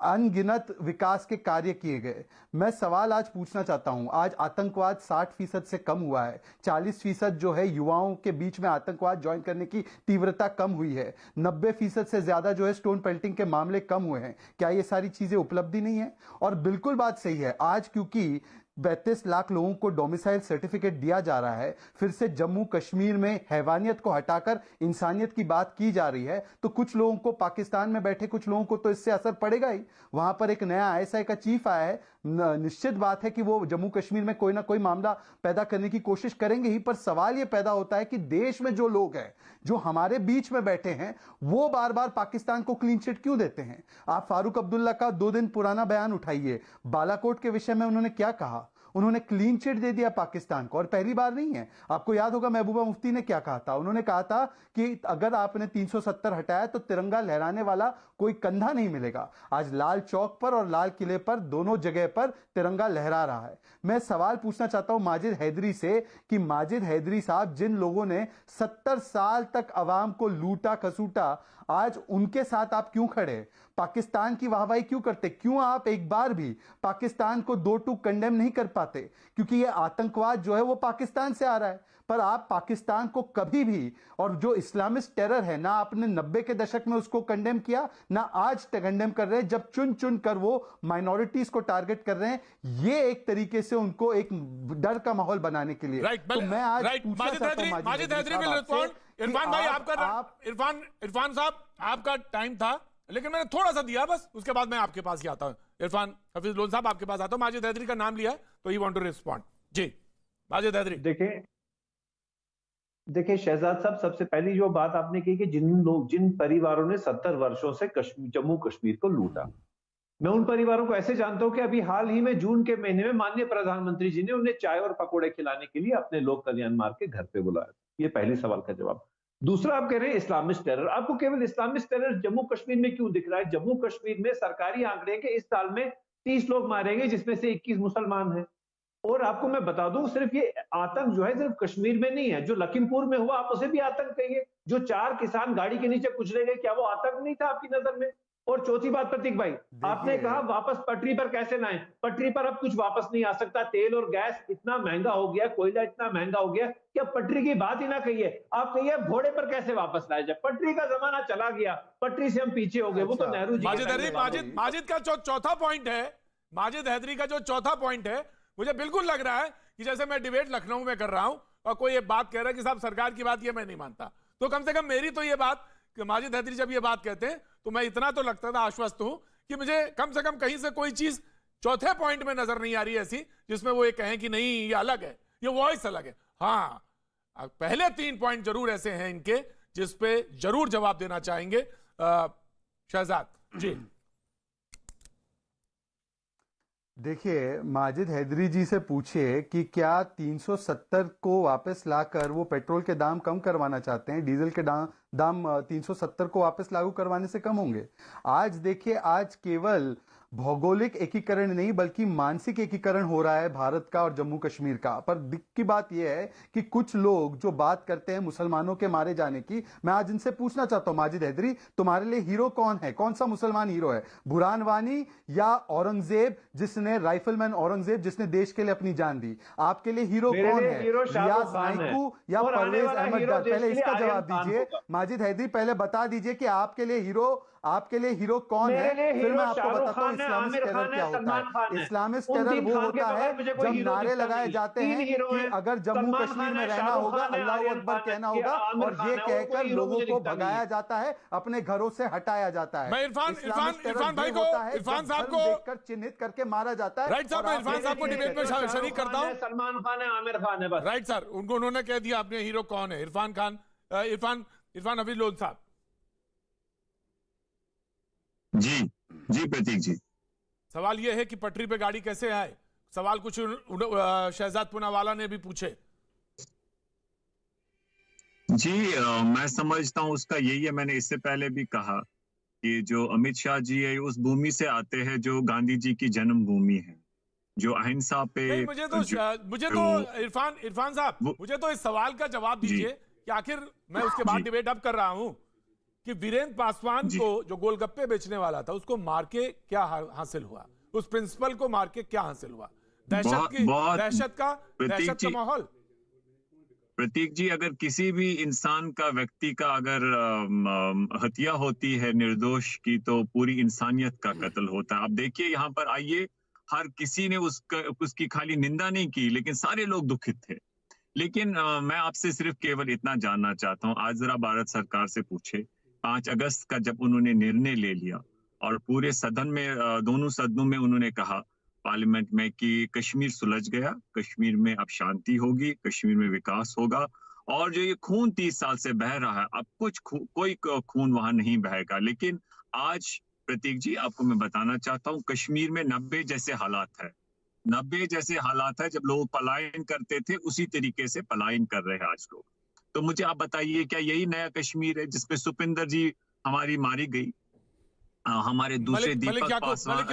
[SPEAKER 5] अनगिनत विकास के कार्य किए गए। मैं सवाल आज पूछना चाहता हूं, आज आतंकवाद 60% से कम हुआ है। 40% जो है युवाओं के बीच में आतंकवाद ज्वाइन करने की तीव्रता कम हुई है। 90% से ज्यादा जो है स्टोन पेल्टिंग के मामले कम हुए हैं। क्या ये सारी चीजें उपलब्धि नहीं है? और बिल्कुल बात सही है, आज क्योंकि 32 लाख लोगों को डोमिसाइल सर्टिफिकेट दिया जा रहा है, फिर से जम्मू कश्मीर में हैवानियत को हटाकर इंसानियत की बात की जा रही है, तो कुछ लोगों को, पाकिस्तान में बैठे कुछ लोगों को तो इससे असर पड़ेगा ही। वहां पर एक नया आईएसआई का चीफ आया है, निश्चित बात है कि वो जम्मू कश्मीर में कोई ना कोई मामला पैदा करने की कोशिश करेंगे ही। पर सवाल ये पैदा होता है कि देश में जो लोग हैं, जो हमारे बीच में बैठे हैं, वो बार बार पाकिस्तान को क्लीन चिट क्यों देते हैं? आप फारूक अब्दुल्ला का 2 दिन पुराना बयान उठाइए, बालाकोट के विषय में उन्होंने क्या कहा? उन्होंने क्लीन चिट दे दिया पाकिस्तान को, और पहली बार नहीं है। आपको याद होगा महबूबा मुफ्ती ने क्या कहा था? उन्होंने कहा था कि अगर आपने 370 हटाया तो तिरंगा लहराने वाला कोई कंधा नहीं मिलेगा। आज लाल चौक पर और लाल किले पर, दोनों जगह पर तिरंगा लहरा रहा है। मैं सवाल पूछना चाहता हूं माजिद हैदरी से कि माजिद हैदरी साहब, जिन लोगों ने 70 साल तक अवाम को लूटा खसूटा, आज उनके साथ आप क्यों खड़े? पाकिस्तान की वाहवाही क्यों करते? क्यों आप एक बार भी पाकिस्तान को 2 टूक कंडेम नहीं कर पाते? पाते, क्योंकि ये आतंकवाद जो है वो पाकिस्तान से आ रहा है। पर आप पाकिस्तान को कभी भी, और जो इस्लामिस्ट टेरर है ना, आपने 90 के दशक में उसको कंडेम किया ना, आज कंडेम कर रहे हैं, जब चुन चुन कर वो माइनॉरिटीज को टारगेट कर रहे हैं। ये एक तरीके से उनको एक डर का माहौल बनाने के लिए। तो मैं आज पूछना चाहता हूं
[SPEAKER 1] माजिद हैदरी will respond। इरफान भाई इरफान साहब आपका टाइम था, लेकिन मैंने थोड़ा सा दिया बस, उसके बाद मैं आपके पास ही आता हूं। इरफान हफीज लोन साहब आपके पास आता हूं। माजिद हैदरी का नाम लिया है तो ही वांट टू रिस्पॉन्ड। जी माजिद हैदरी।
[SPEAKER 4] देखिए शहजाद साहब, सबसे पहली जो बात आपने की कि जिन परिवारों ने 70 वर्षों से जम्मू कश्मीर को लूटा, मैं उन परिवारों को ऐसे जानता हूं कि अभी हाल ही में जून के महीने में माननीय प्रधानमंत्री जी ने उन्हें चाय और पकोड़े खिलाने के लिए अपने लोक कल्याण मार्ग के घर पे बुलाया। ये पहले सवाल का जवाब। दूसरा, आप कह रहे हैं इस्लामिस्ट टेरर, आपको केवल इस्लामिस्ट टेरर जम्मू कश्मीर में क्यों दिख रहा है? जम्मू कश्मीर में सरकारी आंकड़े के इस साल में 30 लोग मारे गए, जिसमें से 21 मुसलमान हैं। और आपको मैं बता दूं, सिर्फ ये आतंक जो है सिर्फ कश्मीर में नहीं है, जो लखीमपुर में हुआ आप उसे भी आतंक कहिए। जो 4 किसान गाड़ी के नीचे कुचले गए, क्या वो आतंक नहीं था आपकी नजर में? और चौथी बात प्रतीक भाई, आपने कहा वापस पटरी पर कैसे लाएं? पटरी पर अब कुछ वापस नहीं आ सकता। तेल और गैस इतना महंगा हो गया, कोयला इतना महंगा हो गया कि अब पटरी की बात ही ना कहिए। आप कहिए घोड़े पर कैसे वापस लाया जाए? पटरी का जमाना चला गया, पटरी से हम पीछे हो गए। वो तो नेहरू जी
[SPEAKER 1] माजिद का जो चौथा पॉइंट है, माजिद हैदरी का जो चौथा पॉइंट है, मुझे बिल्कुल लग रहा है कि जैसे मैं डिबेट लखनऊ में कर रहा हूं और कोई ये बात कह रहा है कि साहब सरकार की बात ये मैं नहीं मानता, तो कम से कम मेरी तो ये बात कि माजिद हैदरी जब ये बात कहते हैं तो मैं इतना तो लगता था, आश्वस्त हूं कि मुझे कम से कम कहीं से कोई चीज चौथे पॉइंट में नजर नहीं आ रही ऐसी जिसमें वो ये कहें कि नहीं ये अलग है, ये वॉइस अलग है। हाँ, पहले 3 पॉइंट जरूर ऐसे हैं इनके जिसपे जरूर जवाब देना चाहेंगे। शहजाद जी।
[SPEAKER 5] देखिए, माजिद हैदरी जी से पूछिए कि क्या 370 को वापस लाकर वो पेट्रोल के दाम कम करवाना चाहते हैं? डीजल के दाम 370 को वापस लागू करवाने से कम होंगे? आज देखिए, आज केवल भौगोलिक एकीकरण नहीं बल्कि मानसिक एकीकरण हो रहा है भारत का और जम्मू कश्मीर का। पर दिक्कत की बात यह है कि कुछ लोग जो बात करते हैं मुसलमानों के मारे जाने की, मैं आज इनसे पूछना चाहता हूं, माजिद हैदरी, तुम्हारे लिए हीरो कौन है? कौन सा मुसलमान हीरो है? बुरहान वानी या औरंगजेब, जिसने राइफलमैन औरंगजेब जिसने देश के लिए अपनी जान दी? आपके लिए हीरो कौन है? रियाज नाइकू या परवेज अहमद डर? पहले इसका जवाब दीजिए माजिद हैदरी, पहले बता दीजिए कि आपके लिए हीरो कौन है, फिर मैं आपको बताता हूँ इस्लामिस्ट टेरर क्या होता है। इस्लामिस्ट टेरर वो होता है जब नारे लगाए जाते हैं कि अगर जम्मू कश्मीर में रहना होगा, अल्लाह अकबर कहना होगा, और ये कहकर लोगों को भगाया जाता है, अपने घरों से हटाया जाता है।
[SPEAKER 1] इरफान भाई को, इरफान साहब को
[SPEAKER 5] देखकर चिन्हित करके मारा जाता है।
[SPEAKER 1] राइट साहब, मैं इरफान साहब को डिबेट में शरीक करता हूँ।
[SPEAKER 4] सलमान खान है, आमिर खान है, बस।
[SPEAKER 1] राइट सर, उन्होंने कह दिया आपने हीरो कौन है। इरफान खान, इरफान हफीज लोन साहब।
[SPEAKER 6] जी प्रतीक जी,
[SPEAKER 1] सवाल यह है कि पटरी पे गाड़ी कैसे आए? सवाल कुछ शहजाद पूनावाला ने भी पूछे।
[SPEAKER 6] जी मैं समझता हूं उसका यही है, मैंने इससे पहले भी कहा कि जो अमित शाह जी है उस भूमि से आते हैं जो गांधी जी की जन्मभूमि है, जो अहिंसा पे।
[SPEAKER 1] मुझे तो इरफान साहब, मुझे तो इस सवाल का जवाब दीजिए कि आखिर मैं उसके बाद डिबेट अब कर रहा हूं कि वीरेंद्र पासवान को जो गोलगप्पे बेचने वाला था उसको मार के क्या हासिल हुआ? उस प्रिंसिपल को मार के क्या हासिल हुआ? दहशत का माहौल।
[SPEAKER 6] प्रतीक जी, अगर किसी भी इंसान का, व्यक्ति का अगर हत्या होती है निर्दोष की, तो पूरी इंसानियत का कत्ल होता है। अब देखिए यहाँ पर आइए, हर किसी ने उसकी खाली निंदा नहीं की, लेकिन सारे लोग दुखित थे। लेकिन मैं आपसे सिर्फ केवल इतना जानना चाहता हूँ, आज जरा भारत सरकार से पूछे 5 अगस्त का जब उन्होंने निर्णय ले लिया और पूरे सदन में, दोनों सदनों में उन्होंने कहा पार्लियामेंट में कि कश्मीर सुलझ गया, कश्मीर में अब शांति होगी, कश्मीर में विकास होगा, और जो ये खून 30 साल से बह रहा है अब कोई खून वहां नहीं बहेगा। लेकिन आज प्रतीक जी आपको मैं बताना चाहता हूँ, कश्मीर में 90 जैसे हालात है, 90 जैसे हालात है। जब लोग पलायन करते थे उसी तरीके से पलायन कर रहे हैं आज लोग। तो मुझे आप बताइए, क्या यही नया कश्मीर है जिसपे सुपिंदर जी हमारी मारी गई? हमारे दूसरे दीपक पासवान,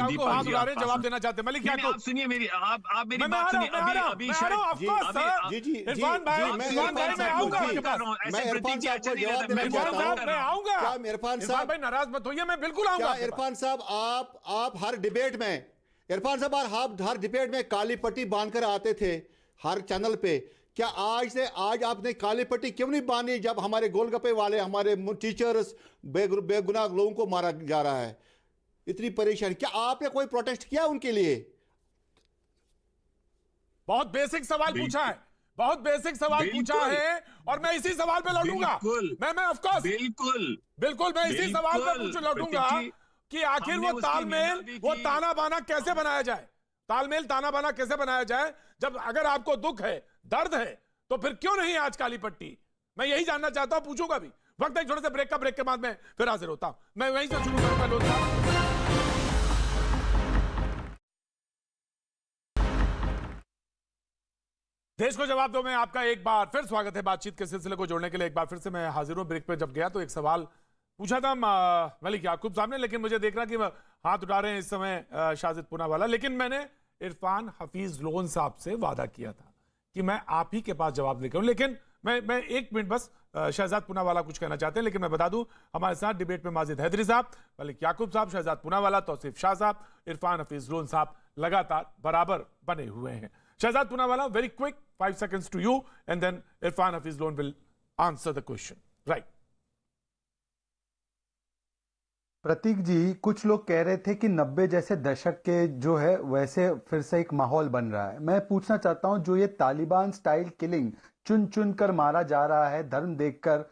[SPEAKER 1] जवाब देना चाहते हैं। मलिक क्या
[SPEAKER 6] आप सुनिए मेरी, आप मेरी बात सुनिए। अभी
[SPEAKER 2] इरफान साहब, आप हर डिबेट में इरफान साहब आप हर डिबेट में काली पट्टी बांधकर आते थे हर चैनल पे, क्या आज आपने काली पट्टी क्यों नहीं बांधी जब हमारे गोलगप्पे वाले, हमारे टीचर्स, बेगुनाह लोगों को मारा जा रहा है? इतनी परेशानी, क्या आपने कोई प्रोटेस्ट किया उनके लिए?
[SPEAKER 1] बहुत बेसिक सवाल पूछा है, बहुत बेसिक सवाल पूछा है, और मैं इसी सवाल पे लौटूंगा। मैं ऑफ कोर्स बिल्कुल मैं इसी सवाल पे लौटूंगा कि आखिर वो तालमेल, वो ताना बाना कैसे बनाया जाए, तालमेल ताना बाना कैसे बनाया जाए, जब अगर आपको दुख है, दर्द है, तो फिर क्यों नहीं आज काली पट्टी? मैं यही जानना चाहता हूं, पूछूंगा भी। वक्त है छोटे से ब्रेक का, ब्रेक के बाद में फिर हाजिर होता हूं। मैं वहीं से शुरू करूंगा। देश को जवाब दो में आपका एक बार फिर स्वागत है। बातचीत के सिलसिले को जोड़ने के लिए एक बार फिर से मैं हाजिर हूं। ब्रेक पे जब गया तो एक सवाल पूछा था मलिक याकूब साहब ने, लेकिन मुझे देख रहा कि हाथ उठा रहे हैं इस समय शाजिद पूनावाला, लेकिन मैंने इरफान हफीज लोन साहब से वादा किया था कि मैं आप ही के पास जवाब लेकर, लेकिन मैं एक मिनट बस, शहजाद पूनावाला कुछ कहना चाहते हैं, लेकिन मैं बता दूं हमारे साथ डिबेट में माजिद हैदरी साहब, मलिक याकूब साहब, शहजाद पूनावाला, तौसीफ शाह साहब, इरफान हफीज लोन साहब लगातार बराबर बने हुए हैं। Shahzad Poonawalla, very quick, 5 seconds to you, and then Irfan Hafiz Loan will answer the question. Right.
[SPEAKER 5] प्रतीक जी, कुछ लोग कह रहे थे कि 90 जैसे दशक के जो है वैसे फिर से एक माहौल बन रहा है। मैं पूछना चाहता हूं, जो ये तालिबान स्टाइल किलिंग चुन चुन कर मारा जा रहा है धर्म देखकर,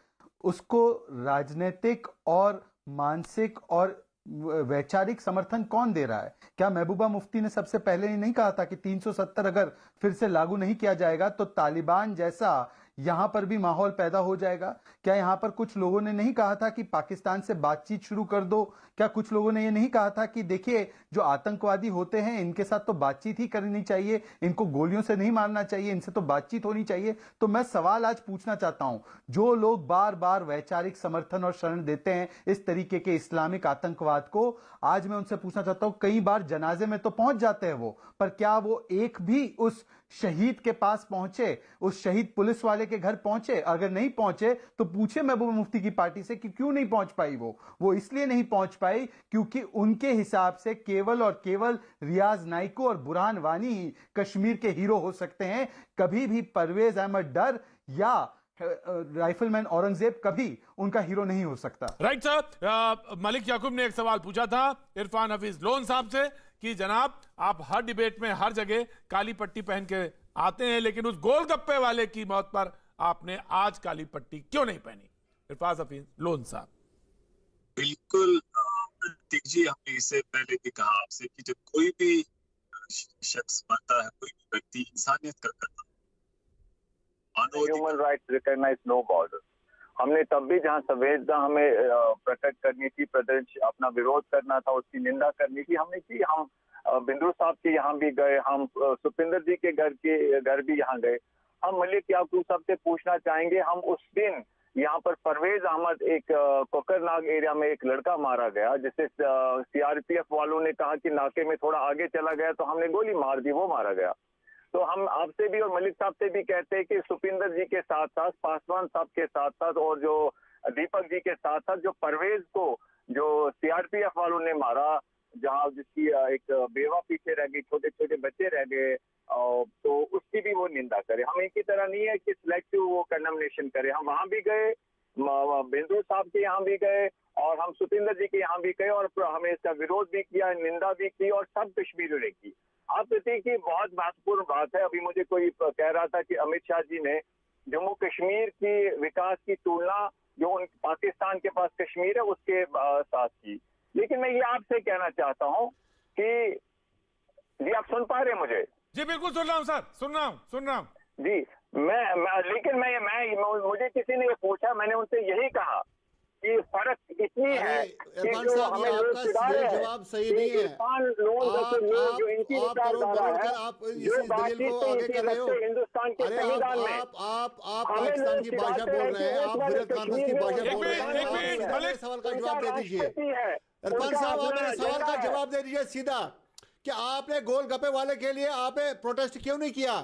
[SPEAKER 5] उसको राजनीतिक और मानसिक और वैचारिक समर्थन कौन दे रहा है? क्या महबूबा मुफ्ती ने सबसे पहले नहीं कहा था कि 370 अगर फिर से लागू नहीं किया जाएगा तो तालिबान जैसा यहां पर भी माहौल पैदा हो जाएगा? क्या यहां पर कुछ लोगों ने नहीं कहा था कि पाकिस्तान से बातचीत शुरू कर दो? क्या कुछ लोगों ने ये नहीं कहा था कि देखिए जो आतंकवादी होते हैं इनके साथ तो बातचीत ही करनी चाहिए, इनको गोलियों से नहीं मारना चाहिए, इनसे तो बातचीत होनी चाहिए? तो मैं सवाल आज पूछना चाहता हूं, जो लोग बार बार वैचारिक समर्थन और शरण देते हैं इस तरीके के इस्लामिक आतंकवाद को, आज मैं उनसे पूछना चाहता हूं, कई बार जनाजे में तो पहुंच जाते हैं वो, पर क्या वो एक भी उस शहीद के पास पहुंचे, उस शहीद पुलिस वाले के घर पहुंचे? अगर नहीं पहुंचे तो पूछे महबूबा मुफ्ती की पार्टी से कि क्यों नहीं पहुंच पाई वो इसलिए नहीं पहुंच पाई क्योंकि उनके हिसाब से केवल और केवल रियाज नाइको और बुरहान वानी ही कश्मीर के हीरो हो सकते हैं। कभी भी परवेज अहमद डर या राइफलमैन औरंगजेब कभी उनका हीरो नहीं हो सकता।
[SPEAKER 1] राइट सर, मलिक याकूब ने एक सवाल पूछा था इरफान हफीज लोन साहब से कि जनाब आप हर डिबेट में हर जगह काली पट्टी पहन के आते हैं, लेकिन उस गोलगप्पे वाले की मौत पर आपने आज काली पट्टी क्यों नहीं पहनी? इरफान हफीज लोन साहब।
[SPEAKER 6] बिल्कुल प्रतीक जी, हमने इससे पहले भी कहा आपसे कि जब कोई भी शख्स मरता है, कोई भी व्यक्ति इंसानियत का करता है,
[SPEAKER 7] human rights recognize no border. हमने तब भी जहां संवेदना हमें प्रकट करनी थी, प्रदर्शन अपना विरोध करना था, उसकी निंदा करनी थी, हमने की। हम बिंदु साहब के यहाँ भी गए, हम सुपिंदर जी के घर भी यहाँ गए। हम मलिक याकूब साहब से पूछना चाहेंगे, हम उस दिन यहाँ पर परवेज अहमद, एक कोकरनाग एरिया में एक लड़का मारा गया जिसे सीआरपीएफ वालों ने कहा कि नाके में थोड़ा आगे चला गया तो हमने गोली मार दी, वो मारा गया। तो हम आपसे भी और मलिक साहब से भी कहते हैं कि सुपिंदर जी के साथ साथ, पासवान साहब के साथ साथ और जो दीपक जी के साथ साथ जो परवेज को जो सीआरपीएफ वालों ने मारा, जहां जिसकी एक बेवा पीछे रह गई, छोटे छोटे बच्चे रह गए, तो उसकी भी वो निंदा करे। हम एक ही तरह नहीं है कि सिलेक्टिव वो कंडेमनेशन करे। हम वहां भी गए, बिंदु साहब के यहाँ भी गए और हम सुपिंदर जी के यहाँ भी गए और हमें इसका विरोध भी किया, निंदा भी की और सब कश्मीरियों ने की। आप प्रतीक की बहुत महत्वपूर्ण बात है, अभी मुझे कोई कह रहा था कि अमित शाह जी ने जम्मू कश्मीर की विकास की तुलना जो पाकिस्तान के पास कश्मीर है उसके साथ की। लेकिन मैं ये आपसे कहना चाहता हूं कि जी आप सुन पा रहे हैं मुझे?
[SPEAKER 1] जी बिल्कुल सुन रहा हूं सर, सुन रहा हूं
[SPEAKER 7] जी। लेकिन मुझे किसी ने ये पूछा, मैंने उनसे यही कहा कि फर्क इतनी है कि जो हमें लोग सिधारे हैं,
[SPEAKER 2] जवाब सही नहीं है।
[SPEAKER 7] जो इनकी विचारधारा है, जो बातचीत से इनकी रखते हिंदुस्तान के संविधान में,
[SPEAKER 2] आप पाकिस्तान की भाषा बोल रहे हैं, आप हुर्रियत कांग्रेस की भाषा बोल रहे हैं। मेरे सवाल का जवाब दे दीजिए इरफान साहब, आप मेरे सवाल का जवाब दे दीजिए सीधा कि आपने गोलगप्पे वाले के लिए आपने प्रोटेस्ट क्यों नहीं किया?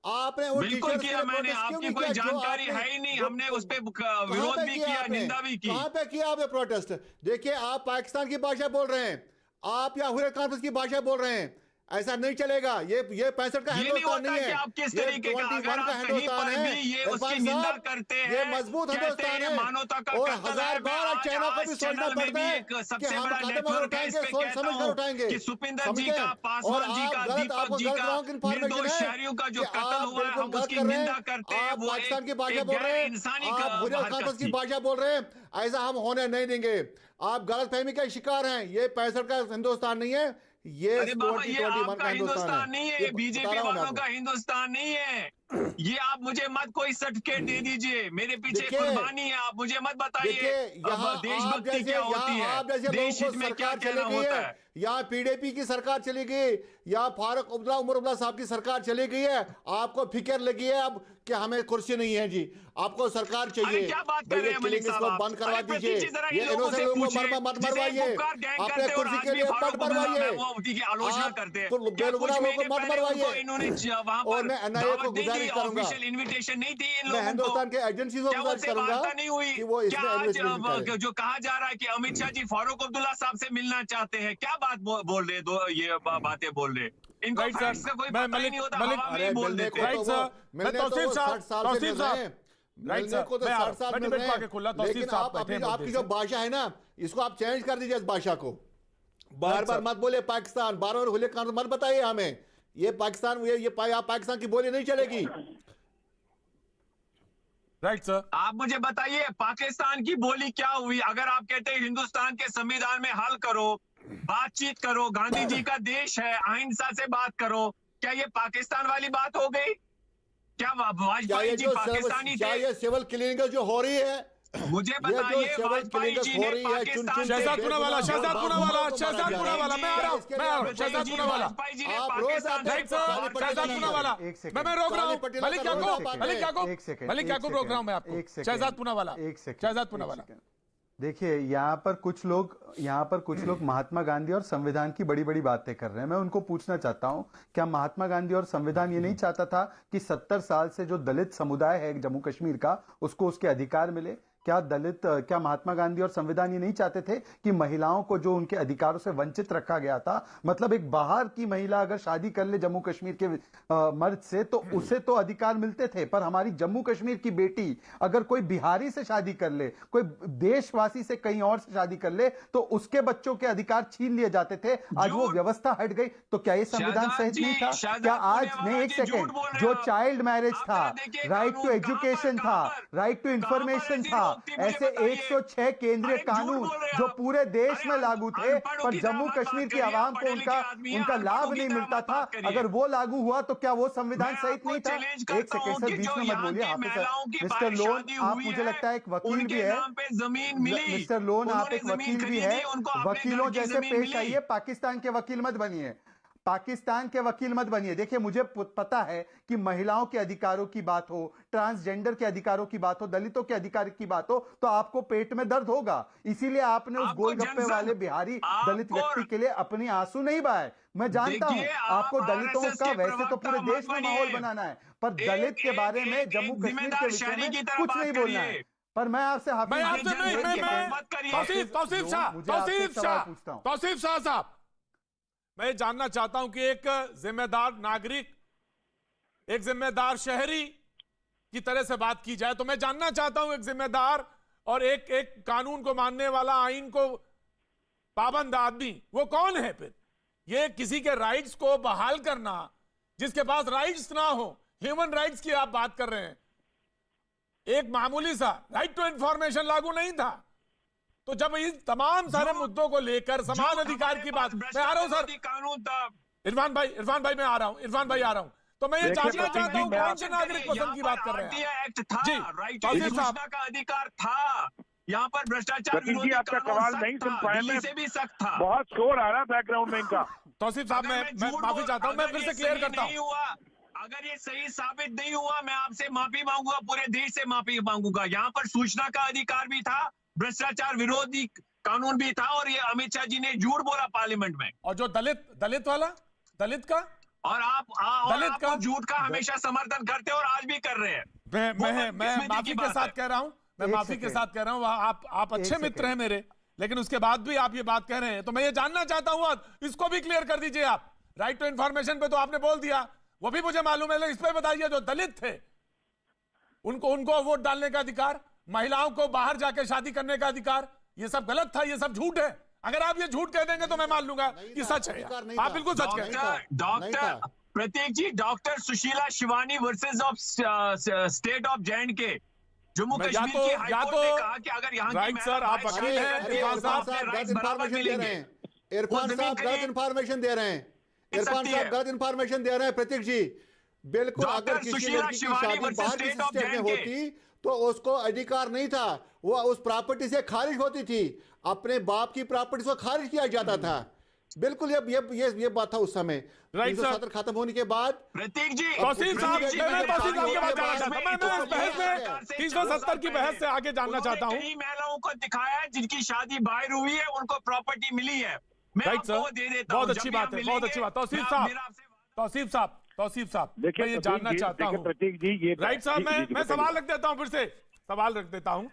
[SPEAKER 2] आपने
[SPEAKER 6] बिल्कुल किया, मैंने आपकी कोई जानकारी है ही नहीं, हमने उस पे विरोध भी किया, निंदा भी की।
[SPEAKER 2] कहां पे किया आपने प्रोटेस्ट? देखिए आप पाकिस्तान की भाषा बोल रहे हैं, आप या हुर्रियत कांग्रेस की भाषा बोल रहे हैं। ऐसा नहीं चलेगा। ये 65 का
[SPEAKER 6] ये नहीं
[SPEAKER 2] हिंदुस्तान
[SPEAKER 6] होता
[SPEAKER 2] नहीं
[SPEAKER 6] कि
[SPEAKER 2] है,
[SPEAKER 6] आप किस
[SPEAKER 2] ये
[SPEAKER 6] तरीके का
[SPEAKER 2] 21
[SPEAKER 6] अगर
[SPEAKER 2] का
[SPEAKER 6] आप कहीं
[SPEAKER 2] हिंदुस्तान
[SPEAKER 6] पर
[SPEAKER 2] है।
[SPEAKER 6] भी ये
[SPEAKER 2] इरफान
[SPEAKER 6] उसकी निंदा
[SPEAKER 2] साहब,
[SPEAKER 6] करते
[SPEAKER 2] ये
[SPEAKER 6] हैं,
[SPEAKER 2] मजबूत
[SPEAKER 6] कहते
[SPEAKER 2] हिंदुस्तान
[SPEAKER 6] हैं
[SPEAKER 2] है
[SPEAKER 6] मानवता का
[SPEAKER 2] और
[SPEAKER 6] कत्ल है।
[SPEAKER 2] 1000 बार
[SPEAKER 6] मैं
[SPEAKER 2] चाइना को
[SPEAKER 6] आज
[SPEAKER 2] भी
[SPEAKER 6] इस
[SPEAKER 2] सोचना
[SPEAKER 6] चैनल में
[SPEAKER 2] पड़ता
[SPEAKER 6] भी
[SPEAKER 2] है
[SPEAKER 6] एक
[SPEAKER 2] कि
[SPEAKER 6] सबसे
[SPEAKER 2] हम
[SPEAKER 6] बड़ा
[SPEAKER 2] कदम अगर
[SPEAKER 6] नेटवर्क है,
[SPEAKER 2] उठाएंगे
[SPEAKER 6] इस पे
[SPEAKER 2] सोच
[SPEAKER 6] कहता
[SPEAKER 2] समझ कर
[SPEAKER 6] हूं
[SPEAKER 2] उठाएंगे,
[SPEAKER 6] कि सुपिंदर जी
[SPEAKER 2] समझे?
[SPEAKER 6] का,
[SPEAKER 2] और
[SPEAKER 6] पासवान जी
[SPEAKER 2] आप
[SPEAKER 6] का,
[SPEAKER 2] गलत,
[SPEAKER 6] दीपक
[SPEAKER 2] आपको
[SPEAKER 6] जी
[SPEAKER 2] गलत
[SPEAKER 6] का,
[SPEAKER 2] रॉन्ग इन्फॉर्मेशन
[SPEAKER 6] निर्दोष
[SPEAKER 2] है
[SPEAKER 6] शहरियों का जो
[SPEAKER 2] कि
[SPEAKER 6] कत्ल
[SPEAKER 2] आप
[SPEAKER 6] हुआ है,
[SPEAKER 2] बिल्कुल
[SPEAKER 6] हम
[SPEAKER 2] गलत
[SPEAKER 6] उसकी
[SPEAKER 2] कर रहे
[SPEAKER 6] निंदा
[SPEAKER 2] हैं।
[SPEAKER 6] करते हैं।
[SPEAKER 2] आप
[SPEAKER 6] वो
[SPEAKER 2] पाकिस्तान की भाषा
[SPEAKER 6] एक
[SPEAKER 2] बोल रहे
[SPEAKER 6] गैर
[SPEAKER 2] हैं,
[SPEAKER 6] इंसानी
[SPEAKER 2] आप हुर्रियत
[SPEAKER 6] हरकत
[SPEAKER 2] खानपस की
[SPEAKER 6] थी।
[SPEAKER 2] भाषा बोल रहे हैं। ऐसा हम होने नहीं देंगे। आप गलत फहमी का शिकार हैं। ये 65 का हिंदुस्तान नहीं है, ये
[SPEAKER 6] अरे बाबा, ये
[SPEAKER 2] 2021
[SPEAKER 6] आपका
[SPEAKER 2] का हिंदुस्तान है।
[SPEAKER 6] नहीं है,
[SPEAKER 2] ये
[SPEAKER 6] बीजेपी
[SPEAKER 2] बता रहा हूं मैं
[SPEAKER 6] वालों
[SPEAKER 2] आपको।
[SPEAKER 6] का हिंदुस्तान नहीं है। ये आप मुझे मत कोई सर्टिफिकेट दे दीजिए, मेरे पीछे
[SPEAKER 2] देखिए,
[SPEAKER 6] कुर्बानी है, आप मुझे मत बताइए
[SPEAKER 2] देखिए, यहाँ आप
[SPEAKER 6] देशभक्ति
[SPEAKER 2] जैसे
[SPEAKER 6] क्या होती
[SPEAKER 2] यहाँ
[SPEAKER 6] है,
[SPEAKER 2] आप जैसे
[SPEAKER 6] देश
[SPEAKER 2] लोगों
[SPEAKER 6] हित
[SPEAKER 2] को
[SPEAKER 6] में क्या
[SPEAKER 2] सरकार चली
[SPEAKER 6] कहना
[SPEAKER 2] गई
[SPEAKER 6] होता
[SPEAKER 2] है,
[SPEAKER 6] है।
[SPEAKER 2] यहाँ पीडीपी की सरकार चली गई, यहाँ फारूक उमर अब्दुल्ला साहब की सरकार चली गई है, आपको फिक्र लगी है अब कि हमें कुर्सी नहीं है जी, आपको सरकार चाहिए।
[SPEAKER 6] अरे क्या बात कर रहे हैं मलिक साहब,
[SPEAKER 2] बंद करवा
[SPEAKER 6] अरे
[SPEAKER 2] दीजिए।
[SPEAKER 6] प्रतीक जी, जरा
[SPEAKER 2] ये
[SPEAKER 6] इन लोगों से
[SPEAKER 2] इनोसेंट लोगों
[SPEAKER 6] पूछिए,
[SPEAKER 2] को मत
[SPEAKER 6] जिसे
[SPEAKER 2] मरवाइए,
[SPEAKER 6] गुपकार गैंग
[SPEAKER 2] अपने
[SPEAKER 6] करते हैं और
[SPEAKER 2] कुर्सी
[SPEAKER 6] आज
[SPEAKER 2] के
[SPEAKER 6] भी
[SPEAKER 2] लिए
[SPEAKER 6] फारूक
[SPEAKER 2] मत
[SPEAKER 6] अब्दुल्ला
[SPEAKER 2] मरवाइए।
[SPEAKER 6] महबूब की आलोचना
[SPEAKER 2] आप
[SPEAKER 6] करते हैं।
[SPEAKER 2] तो
[SPEAKER 6] क्या
[SPEAKER 2] बेलगुनाह
[SPEAKER 6] कुछ
[SPEAKER 2] लोगों
[SPEAKER 6] महीने
[SPEAKER 2] को मत
[SPEAKER 6] पहले उनको
[SPEAKER 2] मरवाइए।
[SPEAKER 6] इन्होंने वहां
[SPEAKER 2] और
[SPEAKER 6] पर
[SPEAKER 2] मैं NIA
[SPEAKER 6] दावत
[SPEAKER 2] को
[SPEAKER 6] नहीं दी,
[SPEAKER 2] गुजारिश करूंगा,
[SPEAKER 6] ऑफिशियल इन्विटेशन नहीं थी इन
[SPEAKER 2] मैं
[SPEAKER 6] लोगों को।
[SPEAKER 2] हिंदुस्तान के एजेंसी को
[SPEAKER 6] क्या
[SPEAKER 2] गुजारिश
[SPEAKER 6] उनसे
[SPEAKER 2] करूंगा
[SPEAKER 6] वार्ता नहीं हुई?
[SPEAKER 2] कि वो
[SPEAKER 6] क्या
[SPEAKER 2] इसमें
[SPEAKER 6] आज
[SPEAKER 2] इन्वेस्टिगेशन करें।
[SPEAKER 6] जो कहा जा रहा है कि अमित शाह जी फारूक अब्दुल्ला साहब से मिलना चाहते हैं, क्या बात बोल रहे, दो ये बातें बोल रहे, इनको
[SPEAKER 1] राइट
[SPEAKER 6] फैक्ट्स
[SPEAKER 1] सर,
[SPEAKER 6] का कोई
[SPEAKER 1] मैं
[SPEAKER 6] पता ही नहीं होता, हवा में
[SPEAKER 2] अरे
[SPEAKER 6] ही बोल
[SPEAKER 2] मिलने
[SPEAKER 6] देते
[SPEAKER 2] को
[SPEAKER 6] हैं।
[SPEAKER 1] राइट
[SPEAKER 2] तो वो
[SPEAKER 1] सर, मैं
[SPEAKER 2] मिलने तो
[SPEAKER 1] तौसीफ
[SPEAKER 2] वो
[SPEAKER 1] साहब,
[SPEAKER 2] 60 साल से
[SPEAKER 1] तौसीफ
[SPEAKER 2] मिल रहे
[SPEAKER 1] साहब,
[SPEAKER 2] हैं,
[SPEAKER 1] राइट
[SPEAKER 2] मिलने
[SPEAKER 1] सर,
[SPEAKER 2] को तो
[SPEAKER 1] मैं आ रहा
[SPEAKER 2] 60 साल
[SPEAKER 1] हूं, मैं
[SPEAKER 2] मिल
[SPEAKER 1] डिबेट
[SPEAKER 2] रहे
[SPEAKER 1] को आगे खोला,
[SPEAKER 2] हैं,
[SPEAKER 1] तौसीफ
[SPEAKER 2] लेकिन
[SPEAKER 1] साहब
[SPEAKER 2] आप
[SPEAKER 1] बैठे हैं
[SPEAKER 2] आपकी
[SPEAKER 1] मुद्दे
[SPEAKER 2] जो
[SPEAKER 1] से।
[SPEAKER 2] भाषा है ना, इसको आप चेंज कर दीजिए इस भाषा को। बार बार मत बोले पाकिस्तान, बार बार हुले कानून मत बताइए हमें। ये पाकिस्तान, ये पाकिस्तान की बोली नहीं चलेगी।
[SPEAKER 1] राइट सर,
[SPEAKER 6] आप मुझे बताइए पाकिस्तान की बोली क्या हुई? अगर आप कहते हैं हिंदुस्तान के संविधान में हल करो, बातचीत करो, गांधी जी का देश है, अहिंसा से बात करो, क्या ये पाकिस्तान वाली बात हो गई? क्या
[SPEAKER 2] क्या
[SPEAKER 6] वाजपेयी
[SPEAKER 2] ये
[SPEAKER 6] जी
[SPEAKER 2] जो
[SPEAKER 6] पाकिस्तानी
[SPEAKER 2] क्या
[SPEAKER 6] थे?
[SPEAKER 2] ये सिविल क्लियरिंग जो हो रही है,
[SPEAKER 6] मुझे
[SPEAKER 2] ये
[SPEAKER 6] बताइए
[SPEAKER 2] जो सिविल
[SPEAKER 6] वाजपेयी
[SPEAKER 2] क्लियरिंग
[SPEAKER 6] जी
[SPEAKER 2] हो
[SPEAKER 6] ने
[SPEAKER 2] रही है,
[SPEAKER 6] पाकिस्तान
[SPEAKER 1] शहजाद
[SPEAKER 6] से
[SPEAKER 1] पूनावाला, शहजाद पूनावाला, शहजाद पूनावाला, मैं आ रहा हूं, मैं आ रहा हूं,
[SPEAKER 6] वाजपेयी
[SPEAKER 1] शहजाद
[SPEAKER 6] जी,
[SPEAKER 1] पूनावाला।
[SPEAKER 6] वाजपेयी जी ने
[SPEAKER 2] आप रोज
[SPEAKER 6] पाकिस्तान
[SPEAKER 2] आते हैं,
[SPEAKER 1] राइट सर,
[SPEAKER 2] काली पट्टी
[SPEAKER 1] शहजाद
[SPEAKER 2] लगाइए।
[SPEAKER 1] पूनावाला,
[SPEAKER 5] एक सेकंड।
[SPEAKER 1] मैं रोक रहा हूं,
[SPEAKER 2] काली पट्टी
[SPEAKER 1] मलिक
[SPEAKER 2] लगा,
[SPEAKER 1] याकूब,
[SPEAKER 2] रोज
[SPEAKER 1] मलिक याकूब,
[SPEAKER 5] एक सेकंड,
[SPEAKER 1] मलिक
[SPEAKER 5] एक
[SPEAKER 1] याकूब रोक रहा हूं मैं आपको,
[SPEAKER 5] एक सेकंड,
[SPEAKER 1] शहजाद पूनावाला,
[SPEAKER 5] एक सेकंड,
[SPEAKER 1] शहजाद
[SPEAKER 5] एक
[SPEAKER 1] पूनावाला।
[SPEAKER 5] सेकंड। देखिए यहाँ पर कुछ लोग महात्मा गांधी और संविधान की बड़ी बड़ी बातें कर रहे हैं। मैं उनको पूछना चाहता हूं, क्या महात्मा गांधी और संविधान ये नहीं चाहता था कि 70 साल से जो दलित समुदाय है जम्मू कश्मीर का, उसको उसके अधिकार मिले? क्या महात्मा गांधी और संविधान ये नहीं चाहते थे कि महिलाओं को जो उनके अधिकारों से वंचित रखा गया था, मतलब एक बाहर की महिला अगर शादी कर ले जम्मू कश्मीर के मर्द से तो उसे तो अधिकार मिलते थे, पर हमारी जम्मू कश्मीर की बेटी अगर कोई बिहारी से शादी कर ले, कोई देशवासी से कहीं और से शादी कर ले, तो उसके बच्चों के अधिकार छीन लिए जाते थे। आज वो व्यवस्था हट गई, तो क्या ये संविधान सहित नहीं था? क्या आज नहीं, एक सेकेंड, जो चाइल्ड मैरिज था, राइट टू एजुकेशन था, राइट टू इंफॉर्मेशन था, ऐसे 106 केंद्रीय कानून जो पूरे देश में लागू थे, पर जम्मू कश्मीर की आवाम को उनका लाभ नहीं मिलता था। अगर वो लागू हुआ तो क्या वो संविधान सहित नहीं था? एक सेकेंड सर, बीच में मत बोलिए। हाफिज सर, मिस्टर लोन, आप मुझे लगता है एक वकील भी है, मिस्टर लोन आप एक वकील भी है, वकीलों जैसे पेश आइए, पाकिस्तान के वकील मत बनिए, पाकिस्तान के वकील मत बनिए। देखिए मुझे पता है कि महिलाओं के अधिकारों की बात हो, ट्रांसजेंडर के अधिकारों की बात हो, दलितों के अधिकार की बात हो, तो आपको पेट में दर्द होगा। इसीलिए आपने उस गोलगप्पे वाले बिहारी दलित व्यक्ति के लिए अपनी आंसू नहीं बहाए। मैं जानता हूं आपको दलितों का वैसे तो पूरे देश में माहौल बनाना है, पर दलित के बारे में जम्मू कश्मीर के विषय में कुछ नहीं बोलना है। पर मैं आपसे
[SPEAKER 1] तौसीफ शाह साहब, मैं जानना चाहता हूं कि एक जिम्मेदार नागरिक, एक जिम्मेदार शहरी की तरह से बात की जाए, तो मैं जानना चाहता हूं एक जिम्मेदार और एक कानून को मानने वाला, आइन को पाबंद आदमी, वो कौन है? फिर ये किसी के राइट्स को बहाल करना, जिसके पास राइट्स ना हो, ह्यूमन राइट्स की आप बात कर रहे हैं। एक मामूली सा राइट टू इंफॉर्मेशन लागू नहीं था, तो जब इन तमाम सारे मुद्दों को लेकर समान अधिकार की बात, मैं आ रहा हूं सर,
[SPEAKER 6] कानून था।
[SPEAKER 1] इरफान भाई मैं आ रहा हूं, इरफान भाई आ रहा हूं, तो मैं ये जानना चाहता हूं कौन से नागरिक पसंद की बात कर रहे हैं?
[SPEAKER 6] एक्ट था,
[SPEAKER 1] जी,
[SPEAKER 6] राइट
[SPEAKER 1] तौसीफ साहब,
[SPEAKER 6] सूचना का अधिकार था, यहाँ पर भ्रष्टाचार
[SPEAKER 3] प्रतीक जी
[SPEAKER 6] विरोधी
[SPEAKER 3] आपका
[SPEAKER 6] कानून
[SPEAKER 3] सवाल
[SPEAKER 6] सख्त
[SPEAKER 3] नहीं सुन
[SPEAKER 6] था,
[SPEAKER 3] पाया
[SPEAKER 6] दिल्ली
[SPEAKER 3] मैं,
[SPEAKER 6] से भी सख्त था।
[SPEAKER 3] बहुत शोर आ रहा है बैकग्राउंड में इनका।
[SPEAKER 1] तौसीफ साहब मैं माफी चाहता हूं, मैं फिर से क्लियर करता हूं।
[SPEAKER 6] अगर ये सही साबित नहीं हुआ, मैं आपसे माफी मांगूंगा, पूरे देश से माफी मांगूंगा। यहाँ पर सूचना का अधिकार भी था, भ्रष्टाचार विरोधी कानून भी था, और ये अमित शाह जी ने झूठ बोला पार्लियामेंट में।
[SPEAKER 1] और जो दलित वाला, दलित का,
[SPEAKER 6] और आप झूठ का हमेशा समर्थन करते हैं और आज भी कर रहे हैं।
[SPEAKER 1] मैं माफी के साथ कह रहा हूं, मैं माफी के साथ कह रहा हूं, आप अच्छे मित्र हैं मेरे, लेकिन उसके बाद भी आप ये बात कह रहे हैं, तो मैं ये जानना चाहता हूं, इसको भी क्लियर कर दीजिए आप। राइट टू इंफॉर्मेशन पे तो आपने बोल दिया, वो भी मुझे मालूम है। इस पे बताइए, जो दलित थे उनको वोट डालने का अधिकार, महिलाओं को बाहर जाके शादी करने का अधिकार, ये सब गलत था, ये सब झूठ है। अगर आप ये झूठ कह देंगे तो मैं मान लूंगा कि सच है। आप बिल्कुल सच कह रहे हैं।
[SPEAKER 6] Doctor Prateek ji, doctor Sushila Shivani versus of state of J and K, Jammu Kashmir की हाई कोर्ट ने कहा कि अगर यहाँ
[SPEAKER 1] राइट सर, आप वकील हैं, इरफान साहब
[SPEAKER 2] गलत इंफॉर्मेशन दे रहे हैं। इरफान साहब गलत इंफॉर्मेशन दे रहे हैं। इरफान साहब गलत इंफॉर्मेशन दे रहे हैं प्रतीक जी। बिल्कुल, अगर किसी लड़की की शादी बाहर किसी स्टेट में होती तो उसको अधिकार नहीं था, वो उस प्रॉपर्टी से खारिज होती थी, अपने बाप की प्रॉपर्टी से खारिज किया जाता था। बिल्कुल ये बात था उस समय।
[SPEAKER 1] राइट सर,
[SPEAKER 2] 370 खत्म होने के बाद
[SPEAKER 6] प्रतीक जी,
[SPEAKER 1] तौसीफ साहब, मैं तौसीफ साहब के बात जानना चाहता हूं। मैं इस बहस में 370 की बहस से आगे जानना चाहता हूं।
[SPEAKER 6] कई महिलाओं को दिखाया है जिनकी शादी बाहर हुई है, उनको प्रॉपर्टी मिली है। मैं
[SPEAKER 1] राइट
[SPEAKER 6] आपको
[SPEAKER 1] सर,
[SPEAKER 6] दे देता हूं।
[SPEAKER 1] बहुत अच्छी बात है, बहुत अच्छी बात। तौसीफ साहब, मैं ये जानना चाहता हूं।
[SPEAKER 3] प्रतीक जी, ये
[SPEAKER 1] राइट साहब, मैं सवाल रख देता हूं, फिर से सवाल रख देता हूं।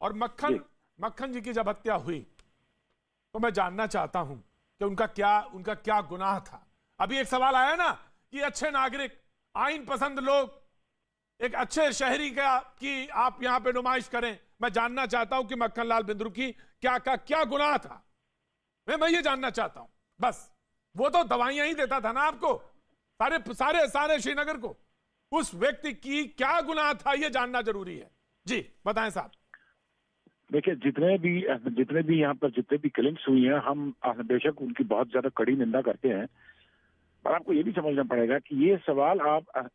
[SPEAKER 1] और मक्खन जी की जब हत्या हुई तो मैं जानना चाहता हूं कि उनका क्या गुनाह था। अभी एक सवाल आया ना कि अच्छे नागरिक, आइन पसंद लोग, एक अच्छे शहरी की आप यहां पे नुमाइश करें। मैं जानना चाहता हूं कि मक्खन लाल बिंद्रू की क्या गुनाह था। मैं ये जानना चाहता हूं बस। वो तो दवाइयां ही देता था ना आपको, सारे श्रीनगर को। उस व्यक्ति की क्या गुनाह था, ये जानना जरूरी है। जी बताएं साहब।
[SPEAKER 3] देखिए, जितने भी यहाँ पर जितने भी किलिंग्स हुई हैं, हम बेशक उनकी बहुत ज्यादा कड़ी निंदा करते हैं, पर आपको ये भी समझना पड़ेगा कि ये सवाल आप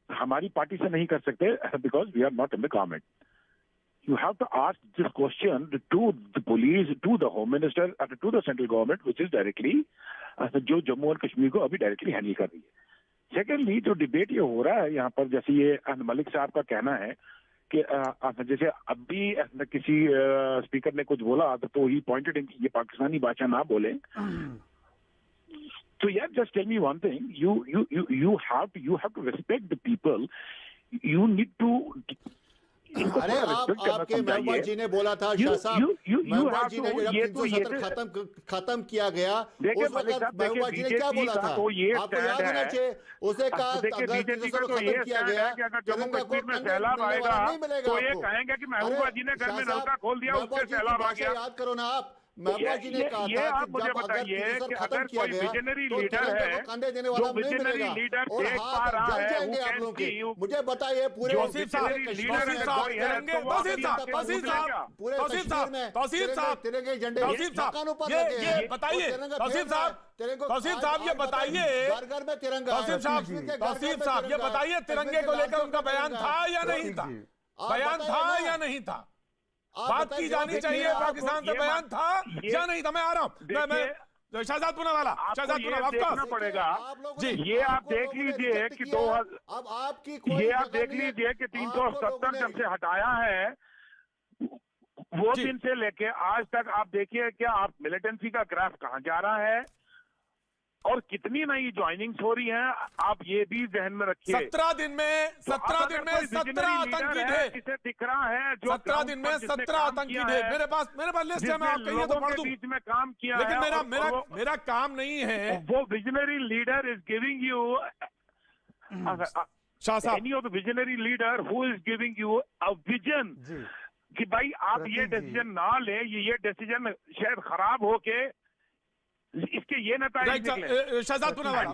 [SPEAKER 3] हमारी पार्टी से नहीं कर सकते, because we are not in the government. You have to ask this question to the police, to the home minister, to the central government, which is directly जो जम्मू और कश्मीर को अभी डायरेक्टली हैंडल कर रही है। सेकेंडली, जो डिबेट ये हो रहा है यहाँ पर, जैसे ये मलिक साहब का कहना है कि जैसे अभी किसी स्पीकर ने कुछ बोला तो ही पॉइंटेड इन ये पाकिस्तानी भाषा ना बोले। तो यार, just tell me one thing, you have to respect the people. You need to
[SPEAKER 2] अरे आपके महबूबा जी ने बोला था, शाह साहब, महबूबा जी ने जब 370 खत्म किया गया, उस वक्त महबूबा जी ने क्या बोला था, आपको याद होना चाहिए। उसे कहा अगर 370 खत्म किया गया,
[SPEAKER 3] जम्मू कश्मीर में सैलाब आएगा तो ये कहेंगे कि महबूबा जी ने घर में नलका खोल दिया, उससे सैलाब आ गया।
[SPEAKER 2] याद करो ना आप, महबूबा जी ने कहा था
[SPEAKER 3] आप मुझे बताइए कि अगर कोई विजनरी लीडर है, जो विजनरी लीडर देख पा रहा है,
[SPEAKER 2] मुझे बताइए पूरे तिरंगे झंडे
[SPEAKER 1] ये बताइए तौसीफ साहब, ये बताइए
[SPEAKER 2] घर घर में तिरंगा,
[SPEAKER 1] तौसीफ साहब ये बताइए, तिरंगे को लेकर उनका बयान था या नहीं था? बयान था या नहीं था? बात की जानी चाहिए, पाकिस्तान से बयान था या नहीं था? मैं आ रहा हूं, मैं शहजाद पूनावाला,
[SPEAKER 3] देखना पड़ेगा
[SPEAKER 1] जी।
[SPEAKER 3] ये आप देख लीजिए कि
[SPEAKER 2] अब आपकी
[SPEAKER 3] ये आप देख लीजिए कि 370 जब से हटाया है, वो दिन से लेके आज तक आप देखिए क्या आप मिलिटेंसी का ग्राफ कहां जा रहा है और कितनी नई ज्वाइनिंग्स हो रही हैं, आप ये भी जहन में रखिए।
[SPEAKER 1] 17 दिन में 17 आतंकी थे,
[SPEAKER 3] इसे दिख रहा है जो
[SPEAKER 1] 17 दिन में 17 आतंकी थे। मेरे पास लिस्ट है, मैं आप कहिए तो पढ़ दूं।
[SPEAKER 3] बीच में काम किया,
[SPEAKER 1] लेकिन मेरा काम नहीं है।
[SPEAKER 3] वो visionary leader is giving you,
[SPEAKER 1] Shah sahab,
[SPEAKER 3] any of the visionary leader who is giving you a vision कि भाई आप ये डिसीजन ना ले, ये डिसीजन शायद खराब होके इसके ये नतीजे निकले।
[SPEAKER 1] शहजाद पूनावाला,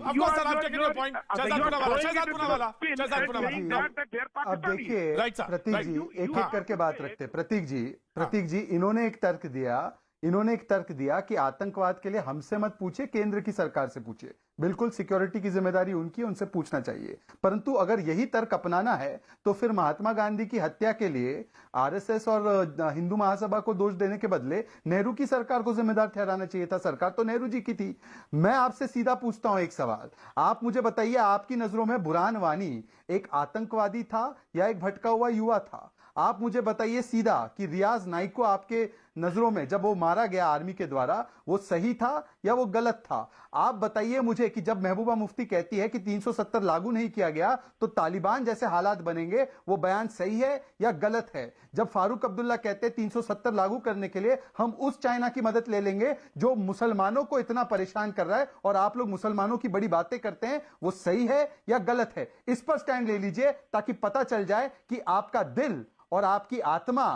[SPEAKER 5] अब देखिए प्रतीक जी, एक एक करके बात रखते हैं। प्रतीक जी इन्होंने एक तर्क दिया कि आतंकवाद के लिए हमसे मत पूछे, केंद्र की सरकार से पूछे। बिल्कुल, सिक्योरिटी की जिम्मेदारी उनकी, उनसे पूछना चाहिए। परंतु अगर यही तर्क अपनाना है तो फिर महात्मा गांधी की हत्या के लिए आरएसएस और हिंदू महासभा को दोष देने के बदले नेहरू की सरकार को जिम्मेदार ठहराना चाहिए था। सरकार तो नेहरू जी की थी। मैं आपसे सीधा पूछता हूं एक सवाल, आप मुझे बताइए, आपकी नजरों में बुरहान वानी एक आतंकवादी था या एक भटका हुआ युवा था? आप मुझे बताइए सीधा कि रियाज नाइक को आपके नजरों में जब वो मारा गया आर्मी के द्वारा वो सही था या वो गलत था? आप बताइए मुझे कि जब महबूबा मुफ्ती कहती है कि 370 लागू नहीं किया गया तो तालिबान जैसे हालात बनेंगे, वो बयान सही है या गलत है? जब फारूक अब्दुल्ला कहते हैं 370 लागू करने के लिए हम उस चाइना की मदद ले लेंगे जो मुसलमानों को इतना परेशान कर रहा है और आप लोग मुसलमानों की बड़ी बातें करते हैं, वो सही है या गलत है? इस पर स्टैंड ले लीजिए ताकि पता चल जाए कि आपका दिल और आपकी आत्मा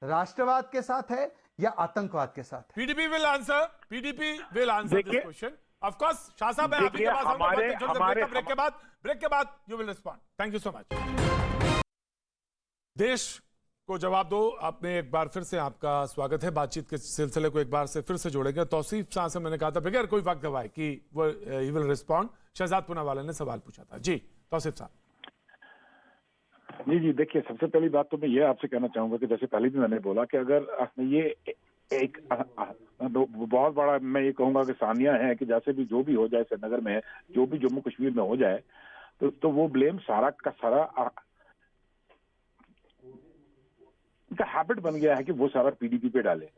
[SPEAKER 5] राष्ट्रवाद के साथ है या आतंकवाद के साथ है।
[SPEAKER 1] PDP will answer, PDP will answer this question. Of course Shah साहब, मैं आपके पास आऊंगा ब्रेक के बाद you will respond. Thank you so much. देश को जवाब दो, आपने एक बार फिर से आपका स्वागत है। बातचीत के सिलसिले को एक बार से फिर से जोड़ेंगे। तौसीफ शाह से मैंने कहा था बगैर कोई वक्त गवाए कि वो ही विल रिस्पॉन्ड। शहजाद पूनावाला ने सवाल पूछा था। जी तौसीफ साहब।
[SPEAKER 3] जी देखिए, सबसे पहली बात तो मैं ये आपसे कहना चाहूंगा कि जैसे पहले भी मैंने बोला कि अगर ये एक बहुत बड़ा, मैं ये कहूंगा कि सानिया है कि जैसे भी जो भी हो जाए श्रीनगर में, जो भी जम्मू कश्मीर में हो जाए, तो वो ब्लेम सारा का सारा इनका हैबिट बन गया है कि वो सारा पीडीपी पे डाले।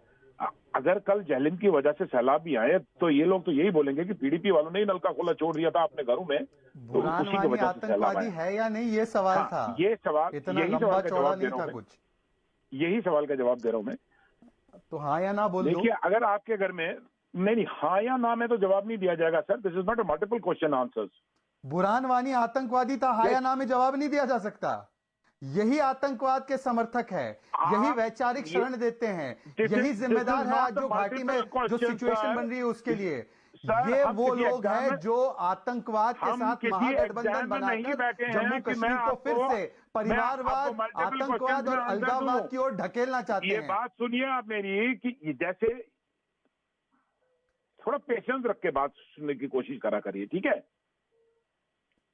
[SPEAKER 3] अगर कल जहलिम की वजह से सैलाब भी आए तो ये लोग तो यही बोलेंगे कि पीडीपी वालों ने ही नलका खोला छोड़ दिया था अपने घरों में, तो उसी की वजह से सैलाब आया
[SPEAKER 5] है या नहीं, ये सवाल था।
[SPEAKER 3] ये सवाल,
[SPEAKER 5] इतना
[SPEAKER 3] यही
[SPEAKER 5] लंबा
[SPEAKER 3] सवाल का
[SPEAKER 5] चौड़ा
[SPEAKER 3] जवाब दे
[SPEAKER 5] नहीं
[SPEAKER 3] रहा
[SPEAKER 5] था
[SPEAKER 3] हूं,
[SPEAKER 5] कुछ।
[SPEAKER 3] यही सवाल का जवाब दे रहा हूं मैं।
[SPEAKER 5] तो हाँ या ना बोल दो।
[SPEAKER 3] देखिए, अगर आपके घर में नहीं हाँ या ना में तो जवाब नहीं दिया जाएगा sir. This is not a multiple question answers.
[SPEAKER 5] Burhan Wani आतंकवादी था, हाँ या ना में जवाब नहीं दिया जा सकता। यही आतंकवाद के समर्थक है, यही वैचारिक शरण देते हैं, यही जिम्मेदार है आज जो घाटी में जो सिचुएशन बन रही है उसके लिए। ये वो लोग हैं जो आतंकवाद के साथ महागठबंधन बनाकर जम्मू कश्मीर को फिर से परिवारवाद, आतंकवाद और अलगाववाद की ओर ढकेलना चाहते हैं।
[SPEAKER 3] ये बात सुनिए आप मेरी कि जैसे थोड़ा पेशेंस रख के बात सुनने की कोशिश करा करिए, ठीक है?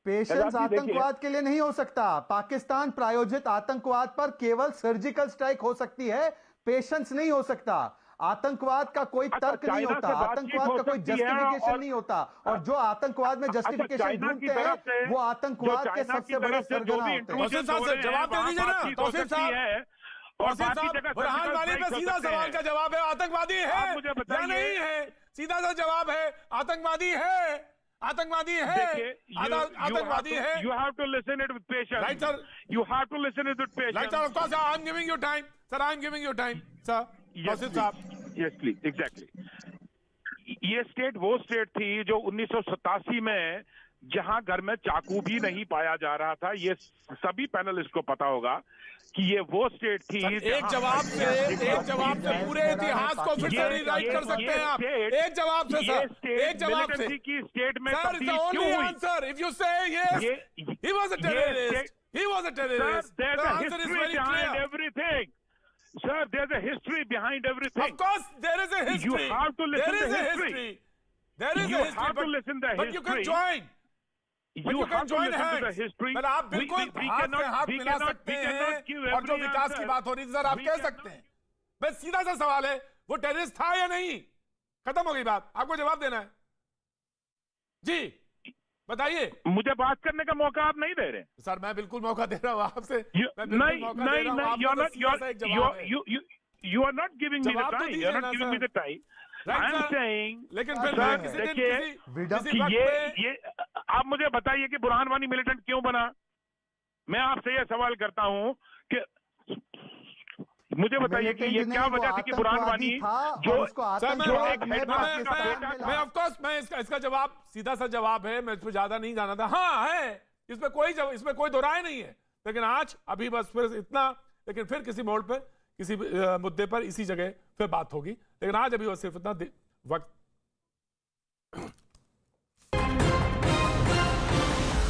[SPEAKER 5] पेशेंस आतंकवाद के लिए नहीं हो सकता। पाकिस्तान प्रायोजित आतंकवाद पर केवल सर्जिकल स्ट्राइक हो सकती है, पेशेंस नहीं हो सकता। आतंकवाद का कोई तर्क नहीं होता, आतंकवाद का कोई जस्टिफिकेशन नहीं होता, और जो आतंकवाद में जस्टिफिकेशन ढूंढते हैं वो आतंकवाद के सबसे बड़े सरगना होते हैं।
[SPEAKER 1] तौसीफ साहब जवाब दे दीजिए ना। तौसीफ साहब, बुरहान वानी का सीधा सवाल का जवाब है, आतंकवादी है या नहीं है? सीधा सा जवाब है, आतंकवादी है। आतंकवादी है, आतंकवादी है।
[SPEAKER 3] You have to listen it with patience.
[SPEAKER 1] Right, sir.
[SPEAKER 3] You have to listen it with patience.
[SPEAKER 1] Right, sir. Of course, I'm giving you time, sir. I'm giving you time, sir.
[SPEAKER 3] Yes, yes, please. Exactly. ये state वो state थी जो 1987 में जहां घर में चाकू भी नहीं पाया जा रहा था। ये सभी पैनलिस्ट को पता होगा कि ये वो स्टेट थी।
[SPEAKER 1] एक जवाब से पूरे इतिहास को फिर से रीराइट कर सकते हैं आप। एक जवाब से सर, एक जवाब से
[SPEAKER 3] की स्टेट में
[SPEAKER 1] sir, it's the only answer. If you say yes, he was a terrorist, he was a terrorist.
[SPEAKER 3] There's
[SPEAKER 1] The
[SPEAKER 3] a
[SPEAKER 1] answer is
[SPEAKER 3] history
[SPEAKER 1] very
[SPEAKER 3] behind
[SPEAKER 1] clear.
[SPEAKER 3] everything. Sir, there's a history behind everything.
[SPEAKER 1] Of course, there is a history.
[SPEAKER 3] You have to listen
[SPEAKER 1] there is
[SPEAKER 3] to
[SPEAKER 1] a
[SPEAKER 3] history.
[SPEAKER 1] There is
[SPEAKER 3] You
[SPEAKER 1] a history.
[SPEAKER 3] have to listen to
[SPEAKER 1] but you can
[SPEAKER 3] history.
[SPEAKER 1] join. But you can
[SPEAKER 3] have to
[SPEAKER 1] join
[SPEAKER 3] listen to the
[SPEAKER 1] hands.
[SPEAKER 3] history.
[SPEAKER 1] but आप बिल्कुल हाथ से हाथ मिला सकते हैं
[SPEAKER 3] give
[SPEAKER 1] और जो
[SPEAKER 3] every
[SPEAKER 1] विकास
[SPEAKER 3] answer.
[SPEAKER 1] की बात हो रही थी सर, आप
[SPEAKER 3] We
[SPEAKER 1] कह
[SPEAKER 3] cannot-
[SPEAKER 1] सकते हैं। बस सीधा सा सवाल है, वो टेररिस्ट था या नहीं? खत्म हो गई बात, आपको जवाब देना है। जी बताइए।
[SPEAKER 3] मुझे बात करने का मौका आप नहीं दे रहे।
[SPEAKER 1] सर मैं बिल्कुल मौका दे रहा हूँ आपसे।
[SPEAKER 3] You are not giving me the
[SPEAKER 1] जवाब तो
[SPEAKER 3] time.
[SPEAKER 1] दीजिए
[SPEAKER 3] You are
[SPEAKER 1] ना,
[SPEAKER 3] not giving
[SPEAKER 1] sir.
[SPEAKER 3] me the time.
[SPEAKER 1] Right,
[SPEAKER 3] I am
[SPEAKER 1] sir.
[SPEAKER 3] saying,
[SPEAKER 1] लेकिन फिर
[SPEAKER 3] सर,
[SPEAKER 1] किसी दिन
[SPEAKER 3] देखिए,
[SPEAKER 1] किसी
[SPEAKER 3] कि
[SPEAKER 1] वक्त पे
[SPEAKER 3] ये आप मुझे बताइए कि बुरहान वानी मिलिटेंट क्यों बना? मैं आपसे ये सवाल करता हूँ कि मुझे बताइए कि ये क्या वजह थी कि बुरहान वानी जो
[SPEAKER 1] सर मैं ऑफ कोर्स मैं इसका जवाब सीधा सा जवाब है, मैं इस पर ज्यादा नहीं जाना था। हाँ है, इसमें कोई दो राय नहीं है। लेकिन आज अभी बस फिर इतना, लेकिन फिर किसी मोड़ पर किसी मुद्दे पर इसी जगह फिर बात होगी। लेकिन आज अभी बस सिर्फ इतना वक्त